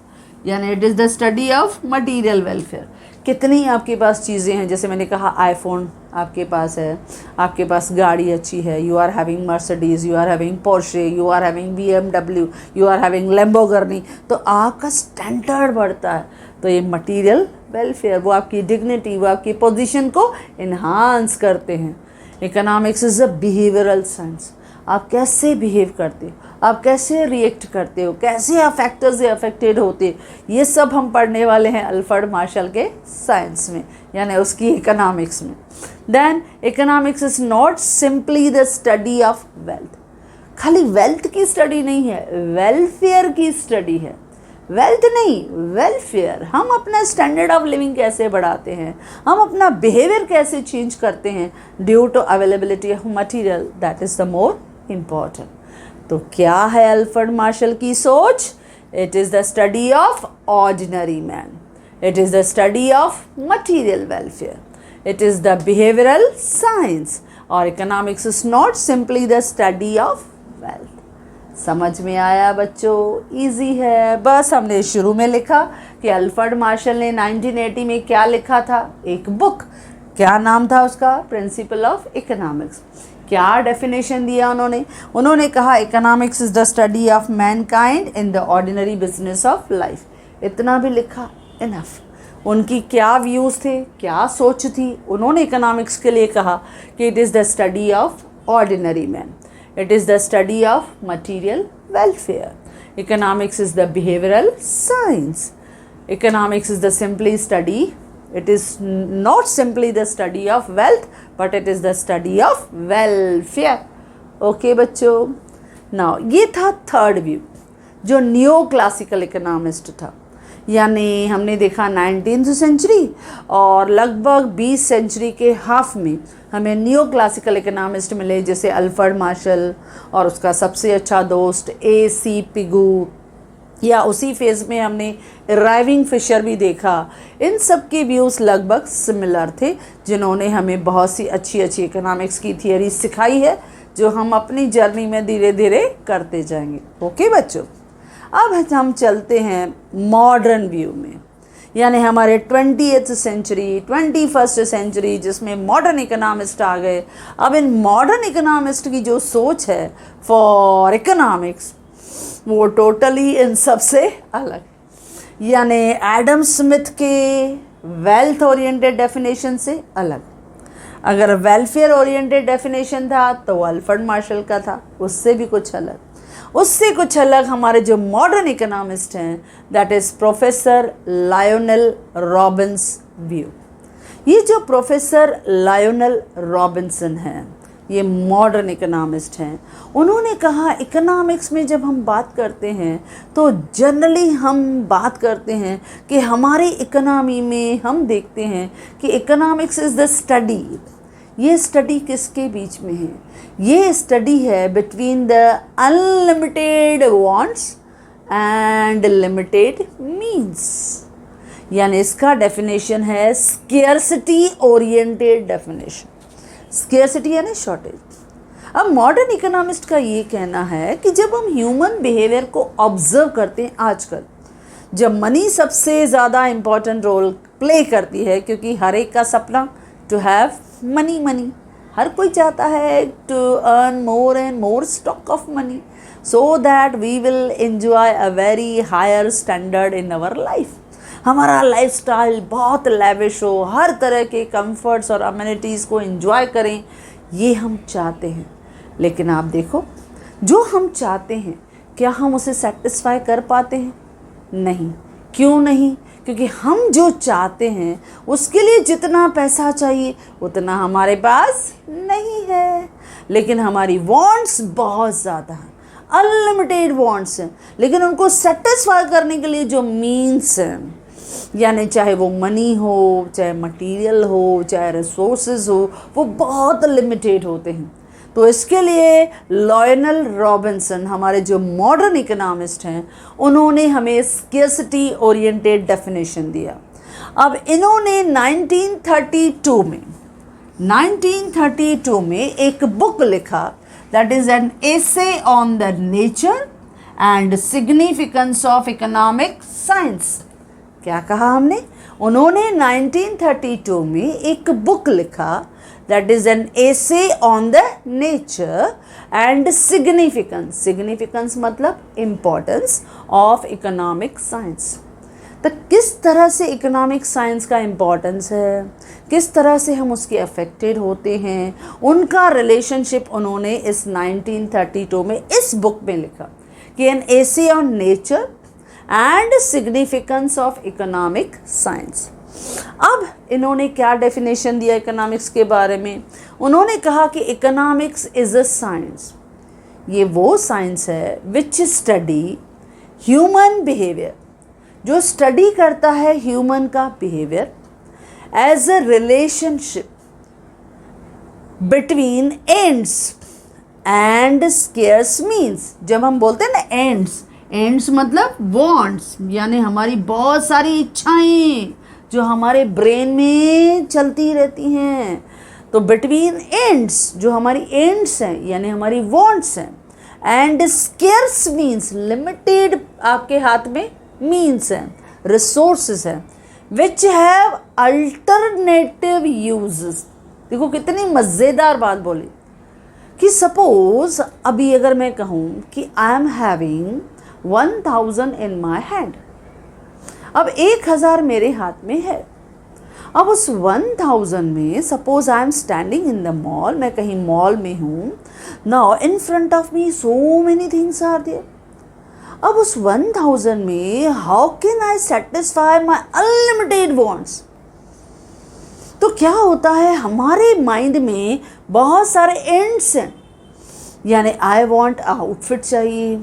यानी it is the study of material welfare. कितनी आपके पास चीज़ें हैं, जैसे मैंने कहा आईफोन आपके पास है, आपके पास गाड़ी अच्छी है, you are having Mercedes, you are having Porsche, you are having BMW, you are having Lamborghini, तो आपका स्टैंडर्ड बढ़ता है। तो ये मटीरियल वेलफेयर, वो आपकी डिग्निटी, वो आपकी पोजीशन को इन्हांस करते हैं। Economics is a behavioural science. आप कैसे बिहेव करते हो, आप कैसे रिएक्ट करते हो, कैसे आप फैक्टर्स से अफेक्टेड होते हो, ये सब हम पढ़ने वाले हैं अल्फ्रेड मार्शल के साइंस में, यानी उसकी इकोनॉमिक्स में। Then economics is not simply the study of wealth. खाली वेल्थ की स्टडी नहीं है, वेलफेयर की स्टडी है। वेल्थ नहीं, वेलफेयर। हम अपना स्टैंडर्ड ऑफ लिविंग कैसे बढ़ाते हैं, हम अपना बिहेवियर कैसे चेंज करते हैं due to availability of material, that is the more important. तो क्या है अल्फ्रेड मार्शल की सोच, it is the study of ordinary man, it is the study of material welfare, it is the behavioural science, और economics is not simply the study of wealth. समझ में आया बच्चों? इजी है। बस हमने शुरू में लिखा कि अल्फ्रेड मार्शल ने 1980 में क्या लिखा था, एक बुक, क्या नाम था उसका, प्रिंसिपल ऑफ इकोनॉमिक्स। क्या डेफिनेशन दिया उन्होंने कहा economics is the study of Mankind in the ordinary business of life. इतना भी लिखा, इनफ। उनकी क्या व्यूज़ थे, क्या सोच थी, उन्होंने इकोनॉमिक्स के लिए कहा कि it is the study of ordinary man, it is the study of material welfare. Economics is the behavioral science. Economics is the simply study, it is not simply the study of wealth, but it is the study of welfare. Okay बच्चों, now ये था third view जो new classical economist था, यानी हमने देखा 19th century और लगभग 20 सेंचुरी के हाफ में हमें न्यू क्लासिकल इकोनॉमिस्ट मिले, जैसे अल्फ्रेड मार्शल और उसका सबसे अच्छा दोस्त AC पिगू, या उसी फेज़ में हमने इरविंग फिशर भी देखा। इन सब के व्यूज़ लगभग सिमिलर थे, जिन्होंने हमें बहुत सी अच्छी अच्छी इकोनॉमिक्स की थियरी सिखाई है, जो हम अपनी जर्नी में धीरे धीरे करते जाएंगे। ओके बच्चों, अब हम चलते हैं मॉडर्न व्यू में, यानी हमारे 20th सेंचुरी, 21st सेंचुरी, जिसमें मॉडर्न इकोनॉमिस्ट आ गए। अब इन मॉडर्न इकोनॉमिस्ट की जो सोच है फॉर इकोनॉमिक्स, वो टोटली इन सबसे अलग, यानी एडम स्मिथ के वेल्थ ओरिएंटेड डेफिनेशन से अलग। अगर वेलफेयर ओरिएंटेड डेफिनेशन था तो वो अल्फ्रेड मार्शल का था, उससे भी कुछ अलग। उससे कुछ अलग हमारे जो मॉडर्न इकोनॉमिस्ट हैं, that is professor Lionel Robins view. ये जो प्रोफेसर लायोनेल रॉबिन्सन हैं, ये मॉडर्न इकोनॉमिस्ट हैं। उन्होंने कहा इकोनॉमिक्स में जब हम बात करते हैं तो जनरली हम बात करते हैं कि हमारी इकोनॉमी में हम देखते हैं कि इकोनॉमिक्स इज़ द स्टडी। ये स्टडी किसके बीच में है? ये स्टडी है between the unlimited wants and limited means. यानी इसका डेफिनेशन है स्केर्सिटी ओरिएंटेड डेफिनेशन। स्केर्सिटी यानी शॉर्टेज। अब मॉडर्न इकोनॉमिस्ट का ये कहना है कि जब हम ह्यूमन बिहेवियर को ऑब्जर्व करते हैं आजकल, जब मनी सबसे ज़्यादा इम्पॉर्टेंट रोल प्ले करती है, क्योंकि हर एक का सपना टू हैव मनी, हर कोई चाहता है to earn more and more stock of money so that we will enjoy a very higher standard in our life. हमारा लाइफस्टाइल बहुत लैविश हो, हर तरह के कंफर्ट्स और अमेनिटीज़ को एंजॉय करें, ये हम चाहते हैं। लेकिन आप देखो, जो हम चाहते हैं क्या हम उसे सेटिस्फाई कर पाते हैं? नहीं। क्यों नहीं? क्योंकि हम जो चाहते हैं उसके लिए जितना पैसा चाहिए उतना हमारे पास नहीं है। लेकिन हमारी वांट्स बहुत ज़्यादा हैं, अनलिमिटेड वांट्स हैं, लेकिन उनको सेटिस्फाई करने के लिए जो मीन्स हैं, यानी चाहे वो मनी हो, चाहे मटेरियल हो, चाहे रिसोर्सेज हो, वो बहुत लिमिटेड होते हैं। तो इसके लिए लायोनेल रॉबिन्सन, हमारे जो मॉडर्न इकोनॉमिस्ट हैं, उन्होंने हमें स्केर्सिटी ओरिएंटेड डेफिनेशन दिया। अब इन्होंने 1932 में एक बुक लिखा, that is an essay on the nature and significance of economic science. क्या कहा हमने? उन्होंने 1932 में एक बुक लिखा, that is an essay on the nature and significance मतलब इम्पोर्टेंस ऑफ इकोनॉमिक साइंस। तो किस तरह से इकोनॉमिक साइंस का इम्पोर्टेंस है, किस तरह से हम उसके अफेक्टेड होते हैं, उनका रिलेशनशिप उन्होंने इस 1932 में इस बुक में लिखा कि an essay on nature and significance of economic science. अब इन्होंने क्या डेफिनेशन दिया इकोनॉमिक्स के बारे में? उन्होंने कहा कि इकोनॉमिक्स इज़ अ साइंस, ये वो साइंस है विच स्टडी ह्यूमन बिहेवियर, जो स्टडी करता है ह्यूमन का behaviour as a relationship between ends and scarce means. जब हम बोलते हैं ना एंड्स मतलब वांट्स, यानी हमारी बहुत सारी इच्छाएं जो हमारे ब्रेन में चलती रहती हैं। तो बिटवीन एंड्स, जो हमारी एंड्स हैं यानी हमारी वांट्स हैं, एंड स्केर्स मीन्स लिमिटेड, आपके हाथ में मीन्स हैं, रिसोर्सेज हैं, विच हैव अल्टरनेटिव यूजेस। देखो कितनी मज़ेदार बात बोली कि सपोज अभी अगर मैं कहूँ कि I am having 1000 in my hand, अब 1000 मेरे हाथ में है। अब उस 1000 में suppose I am standing in the mall, मैं कहीं मॉल में हूँ, now in front of me so many things are there. अब उस 1000 में how can I satisfy my unlimited wants? तो क्या होता है, हमारे माइंड में बहुत सारे एंड्स हैं, यानी आई वॉन्ट आउटफिट चाहिए,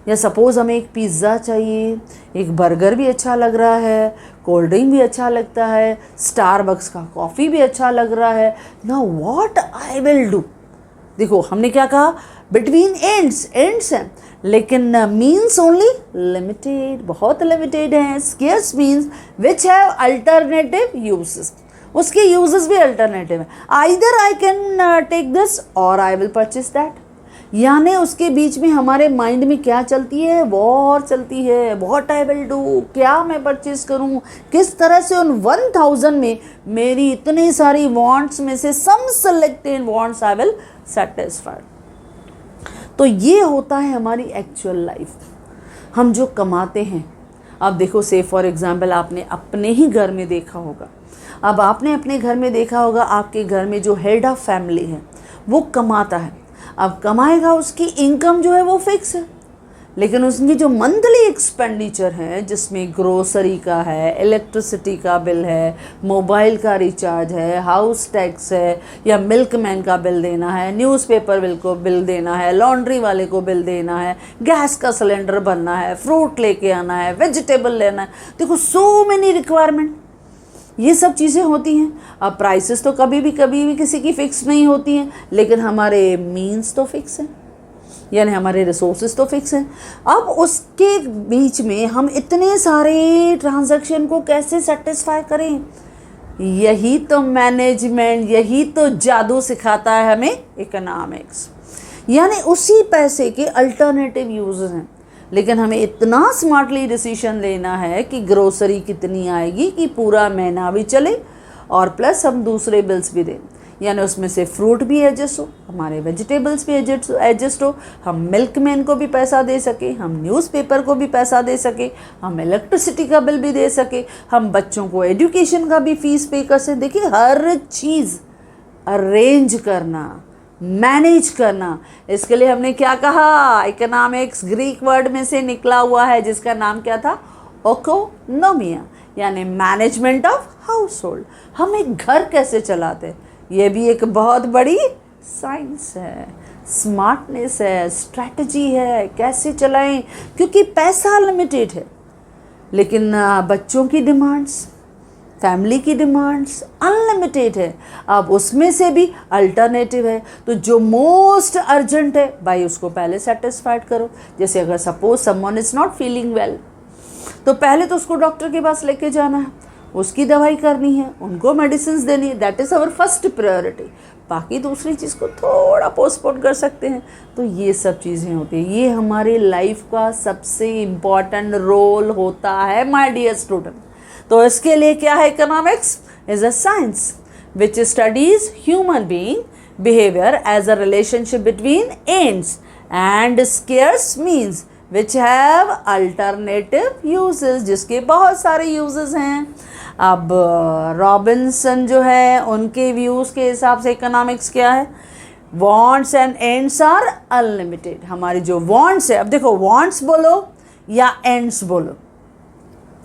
या सपोज़ हमें एक पिज़्ज़ा चाहिए, एक बर्गर भी अच्छा लग रहा है, कोल्ड ड्रिंक भी अच्छा लगता है, स्टारबक्स का कॉफ़ी भी अच्छा लग रहा है। Now what I will do? देखो हमने क्या कहा, बिटवीन एंड्स हैं, लेकिन मीन्स ओनली लिमिटेड, बहुत लिमिटेड हैं। Scarce means which have alternative uses, उसके यूजेस भी अल्टरनेटिव है। Either I can take this और आई विल परचेज दैट, यानी उसके बीच में हमारे माइंड में क्या चलती है, वॉर चलती है, व्हाट आई विल डू, क्या मैं परचेज करूं, किस तरह से उन 1000 में मेरी इतनी सारी वांट्स में से some selected wants I will satisfy. तो ये होता है हमारी एक्चुअल लाइफ, हम जो कमाते हैं। अब देखो से फॉर एग्जांपल आपने अपने ही घर में देखा होगा अब आपने अपने घर में देखा होगा, आपके घर में जो हेड ऑफ फैमिली है वो कमाता है। अब कमाएगा, उसकी इनकम जो है वो फिक्स है, लेकिन उसकी जो मंथली एक्सपेंडिचर है, जिसमें ग्रोसरी का है, इलेक्ट्रिसिटी का बिल है, मोबाइल का रिचार्ज है, हाउस टैक्स है, या मिल्कमैन का बिल देना है, न्यूज़पेपर बिल को बिल देना है, लॉन्ड्री वाले को बिल देना है, गैस का सिलेंडर भरना है, फ्रूट लेके आना है, वेजिटेबल लेना है, देखो सो मेनी रिक्वायरमेंट, ये सब चीज़ें होती हैं। अब प्राइसेस तो कभी भी किसी की फ़िक्स नहीं होती हैं, लेकिन हमारे मीन्स तो फिक्स हैं, यानी हमारे रिसोर्सेज तो फिक्स हैं। अब उसके बीच में हम इतने सारे ट्रांजैक्शन को कैसे सेटिस्फाई करें? यही तो मैनेजमेंट, यही तो जादू सिखाता है हमें इकोनॉमिक्स। यानी उसी पैसे के अल्टरनेटिव यूजेस हैं, लेकिन हमें इतना स्मार्टली डिसीजन लेना है कि ग्रोसरी कितनी आएगी कि पूरा महीना भी चले और प्लस हम दूसरे बिल्स भी दें। यानी उसमें से फ्रूट भी एडजस्ट हो, हमारे वेजिटेबल्स भी एडजस्ट हो, हम मिल्कमैन को भी पैसा दे सके, हम न्यूज़पेपर को भी पैसा दे सके, हम इलेक्ट्रिसिटी का बिल भी दे सके, हम बच्चों को एजुकेशन का भी फीस पे कर सके। देखिए हर चीज़ अरेंज करना, मैनेज करना, इसके लिए हमने क्या कहा? इकोनॉमिक्स ग्रीक वर्ड में से निकला हुआ है, जिसका नाम क्या था? इकोनोमिया, यानी मैनेजमेंट ऑफ हाउस होल्ड। हम एक घर कैसे चलाते, ये भी एक बहुत बड़ी साइंस है, स्मार्टनेस है, स्ट्रैटेजी है, कैसे चलाएं, क्योंकि पैसा लिमिटेड है, लेकिन बच्चों की डिमांड्स, फैमिली की डिमांड्स अनलिमिटेड है। अब उसमें से भी अल्टरनेटिव है, तो जो मोस्ट अर्जेंट है भाई उसको पहले सेटिस्फाइड करो। जैसे अगर suppose someone is not feeling well, तो पहले तो उसको डॉक्टर के पास लेके जाना है, उसकी दवाई करनी है, उनको मेडिसिन देनी है, that is our first priority. बाकी दूसरी चीज़ को थोड़ा पोस्टपोन कर सकते हैं। तो ये सब चीज़ें होती हैं, ये हमारी लाइफ का सबसे इम्पॉर्टेंट रोल होता है माय डियर स्टूडेंट। तो इसके लिए क्या है? Economics is a science which studies human being behaviour as a relationship between ends and scarce means which have alternative uses, जिसके बहुत सारे यूजेस हैं। अब रॉबिन्सन जो है उनके व्यूज़ के हिसाब से इकोनॉमिक्स क्या है? Wants and ends are unlimited. हमारी जो वॉन्ट्स है, अब देखो वॉन्ट्स बोलो या एंड्स बोलो,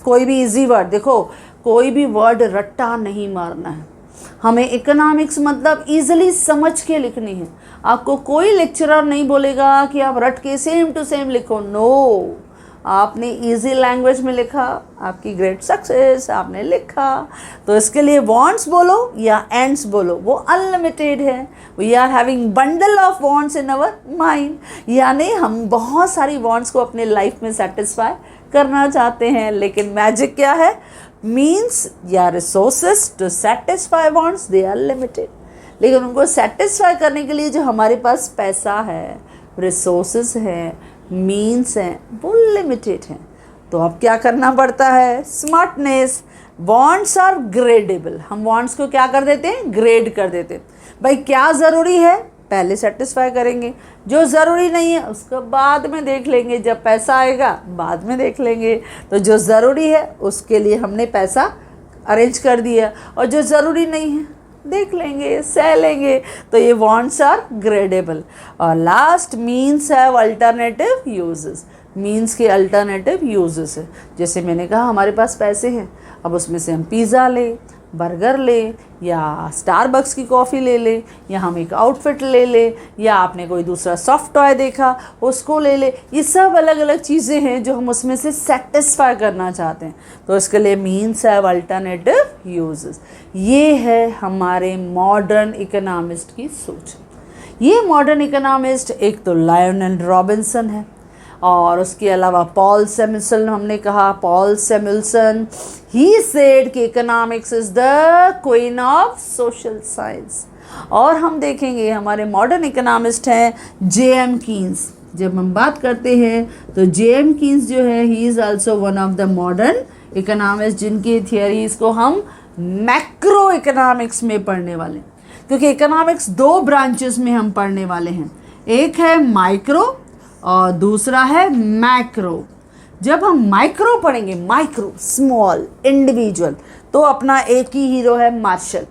कोई भी इजी वर्ड, देखो कोई भी वर्ड रट्टा नहीं मारना है, हमें इकोनॉमिक्स मतलब इजीली समझ के लिखनी है। आपको कोई लेक्चरर नहीं बोलेगा कि आप रट के सेम टू सेम लिखो, नो, आपने इजी लैंग्वेज में लिखा, आपकी ग्रेट सक्सेस, आपने लिखा। तो इसके लिए वांट्स बोलो या एंड्स बोलो, वो अनलिमिटेड है। We are having bundle of wants in our mind, यानी हम बहुत सारी वांट्स को अपने लाइफ में सेटिस्फाई करना चाहते हैं, लेकिन मैजिक क्या है? मीन्स या resources to satisfy wants they are limited, लेकिन उनको सेटिस्फाई करने के लिए जो हमारे पास पैसा है, रिसोर्सेस है, मीन्स हैं, वो लिमिटेड हैं। तो अब क्या करना पड़ता है? स्मार्टनेस। वांट्स आर ग्रेडेबल, हम वांट्स को क्या कर देते हैं? ग्रेड कर देते हैं। भाई क्या ज़रूरी है पहले सेटिस्फाई करेंगे, जो ज़रूरी नहीं है उसको बाद में देख लेंगे, जब पैसा आएगा बाद में देख लेंगे। तो जो ज़रूरी है उसके लिए हमने पैसा अरेंज कर दिया, और जो ज़रूरी नहीं है देख लेंगे, सह लेंगे। तो ये वांट्स आर ग्रेडेबल। और last, means have alternative uses. Means के अल्टरनेटिव यूजेस है, जैसे मैंने कहा हमारे पास पैसे हैं, अब उसमें से हम पिज़्ज़ा ले, बर्गर ले, या स्टारबक्स की कॉफ़ी ले ले, या हम एक आउटफिट ले ले, या आपने कोई दूसरा सॉफ्ट टॉय देखा उसको ले ले। ये सब अलग अलग चीज़ें हैं जो हम उसमें से सेटिस्फाई करना चाहते हैं। तो इसके लिए मीन्स हैव अल्टरनेटिव यूजेस। ये है हमारे मॉडर्न इकोनॉमिस्ट की सोच। ये मॉडर्न इकोनॉमिस्ट एक तो लायनल रॉबिन्सन है, और उसके अलावा पॉल सैमुएल्सन, हमने कहा पॉल सैमुएल्सन, ही सेड कि economics is the queen of social science. और हम देखेंगे हमारे मॉडर्न इकोनॉमिस्ट हैं जे.एम. कीन्स। जब हम बात करते हैं तो जे.एम. कीन्स जो है, he is also one of the modern economist, जिनकी थियरीज़ को हम मैक्रो इकोनॉमिक्स में पढ़ने वाले, क्योंकि इकोनॉमिक्स दो ब्रांचेस में हम पढ़ने वाले हैं, एक है माइक्रो और दूसरा है मैक्रो। जब हम माइक्रो पढ़ेंगे, माइक्रो स्मॉल इंडिविजुअल, तो अपना एक ही हीरो है मार्शल,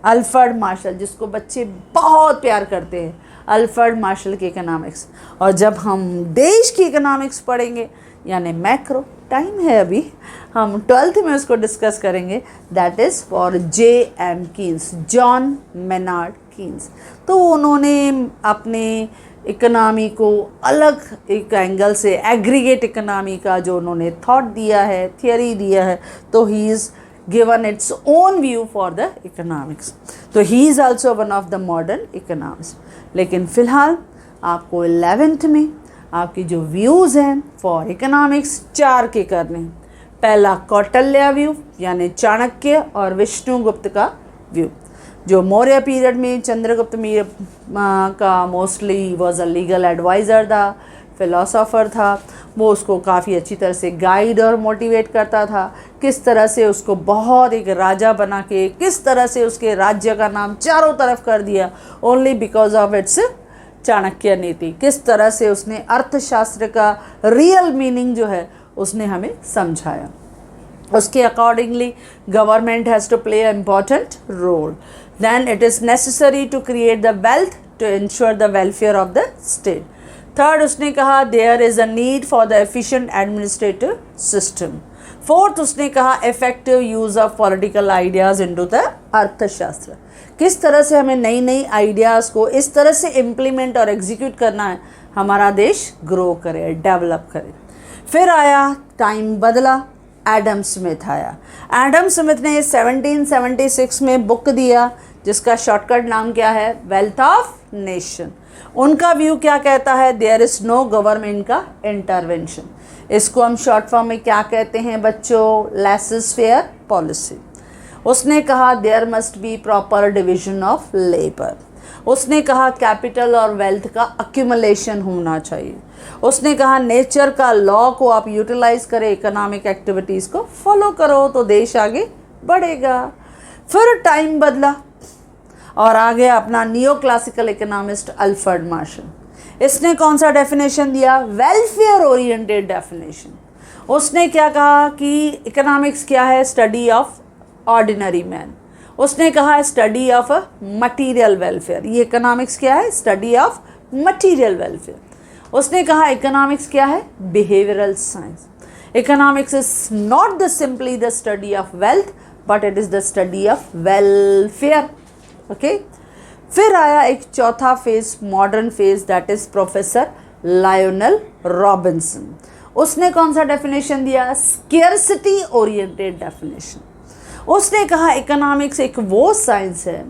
अल्फ्रेड मार्शल, जिसको बच्चे बहुत प्यार करते हैं, अल्फ्रेड मार्शल की इकोनॉमिक्स। और जब हम देश की इकोनॉमिक्स पढ़ेंगे यानी मैक्रो, टाइम है अभी, हम 12th में उसको डिस्कस करेंगे, that is for J.M. Keynes, John Maynard Keynes. तो उन्होंने अपने इकोनॉमी को अलग एक एंगल से, एग्रीगेट इकोनॉमी का जो उन्होंने थॉट दिया है, थियरी दिया है, तो he is given its own view for the economics. तो he is also one of the modern economists. लेकिन फ़िलहाल आपको 11th में आपकी जो व्यूज़ हैं फॉर इकोनॉमिक्स 4 के करने हैं। पहला कौटिल्य व्यू यानी चाणक्य और विष्णुगुप्त का व्यू, जो मौर्य पीरियड में चंद्रगुप्त का mostly was a legal adviser था, फिलोसोफर था, वो उसको काफ़ी अच्छी तरह से गाइड और मोटिवेट करता था, किस तरह से उसको बहुत एक राजा बना के किस तरह से उसके राज्य का नाम चारों तरफ कर दिया, only because of its Chanakya नीति। किस तरह से उसने अर्थशास्त्र का रियल मीनिंग जो है उसने हमें समझाया। उसके accordingly government has to play a important role, then it is necessary to create the wealth to ensure the welfare of the state. Third, उसने कहा there is a need for the efficient administrative system. Fourth, उसने कहा effective use of political ideas into the Arthashastra, किस तरह से हमें नई नई आइडियाज़ को इस तरह से इम्प्लीमेंट और एग्जीक्यूट करना है हमारा देश ग्रो करे, डेवलप करे। फिर आया टाइम बदला, एडम स्मिथ आया। एडम स्मिथ ने 1776 में बुक दिया जिसका शॉर्टकट नाम क्या है, वेल्थ ऑफ नेशन। उनका व्यू क्या कहता है, देयर इज़ नो गवर्नमेंट का इंटरवेंशन। इसको हम शॉर्ट फॉर्म में क्या कहते हैं बच्चों, लेसेस फेयर पॉलिसी। उसने कहा there must be proper division of labour. उसने कहा कैपिटल और वेल्थ का अक्यूमुलेशन होना चाहिए। उसने कहा नेचर का लॉ को आप यूटिलाइज करें, इकोनॉमिक एक्टिविटीज़ को फॉलो करो तो देश आगे बढ़ेगा। फिर टाइम बदला और आ गया अपना neo classical economist Alfred Marshall. इसने कौन सा डेफिनेशन दिया, वेलफेयर ओरिएंटेड डेफिनेशन। उसने क्या कहा कि इकोनॉमिक्स क्या है, स्टडी ऑफ ऑर्डिनरी मैन। उसने कहा स्टडी ऑफ मटीरियल वेलफेयर। ये इकोनॉमिक्स क्या है, स्टडी ऑफ मटीरियल वेलफेयर। उसने कहा इकोनॉमिक्स क्या है, behavioural science. Economics is not the simply the study of wealth but it is the study of welfare. Okay, फिर आया एक चौथा phase, modern phase, that is professor Lionel Robinson. उसने कौन सा डेफिनेशन दिया, स्केर्सिटी ओरिएंटेड डेफिनेशन। उसने कहा इकोनॉमिक्स एक वो साइंस है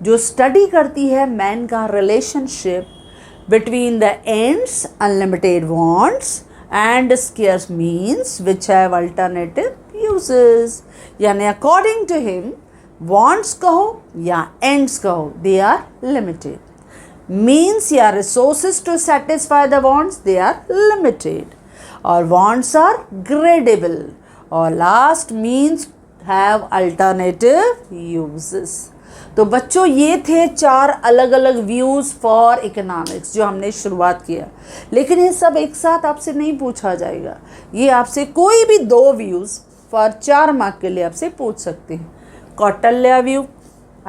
जो स्टडी करती है मैन का relationship between the ends, unlimited wants and scarce means which have alternative uses. यानी अकॉर्डिंग टू हिम वांट्स कहो या एंड्स कहो, दे आर लिमिटेड। मीन्स या resources to satisfy the wants, they are limited. और wants are gradable. और last, means have alternative uses. तो बच्चों ये थे 4 अलग अलग व्यूज़ फॉर इकोनॉमिक्स जो हमने शुरुआत किया। लेकिन ये सब एक साथ आपसे नहीं पूछा जाएगा, ये आपसे कोई भी 2 व्यूज़ फॉर 4 मार्क के लिए आपसे पूछ सकते हैं। Kautilya view,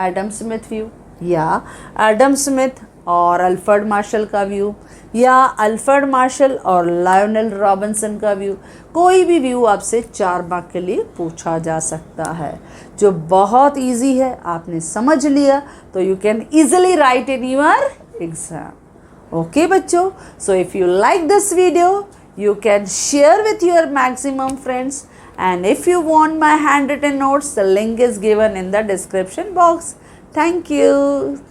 Adam Smith view, या एडम स्मिथ और अल्फ्रेड मार्शल का व्यू, या अल्फ्रेड मार्शल और लायोनेल रॉबिन्सन का व्यू। कोई भी व्यू आपसे 4 मार्क के लिए पूछा जा सकता है, जो बहुत इजी है। आपने समझ लिया तो you can easily write in your exam. Okay बच्चों, so if you like this video you can share with your maximum friends, and if you want my handwritten notes, the link is given in the description box. Thank you.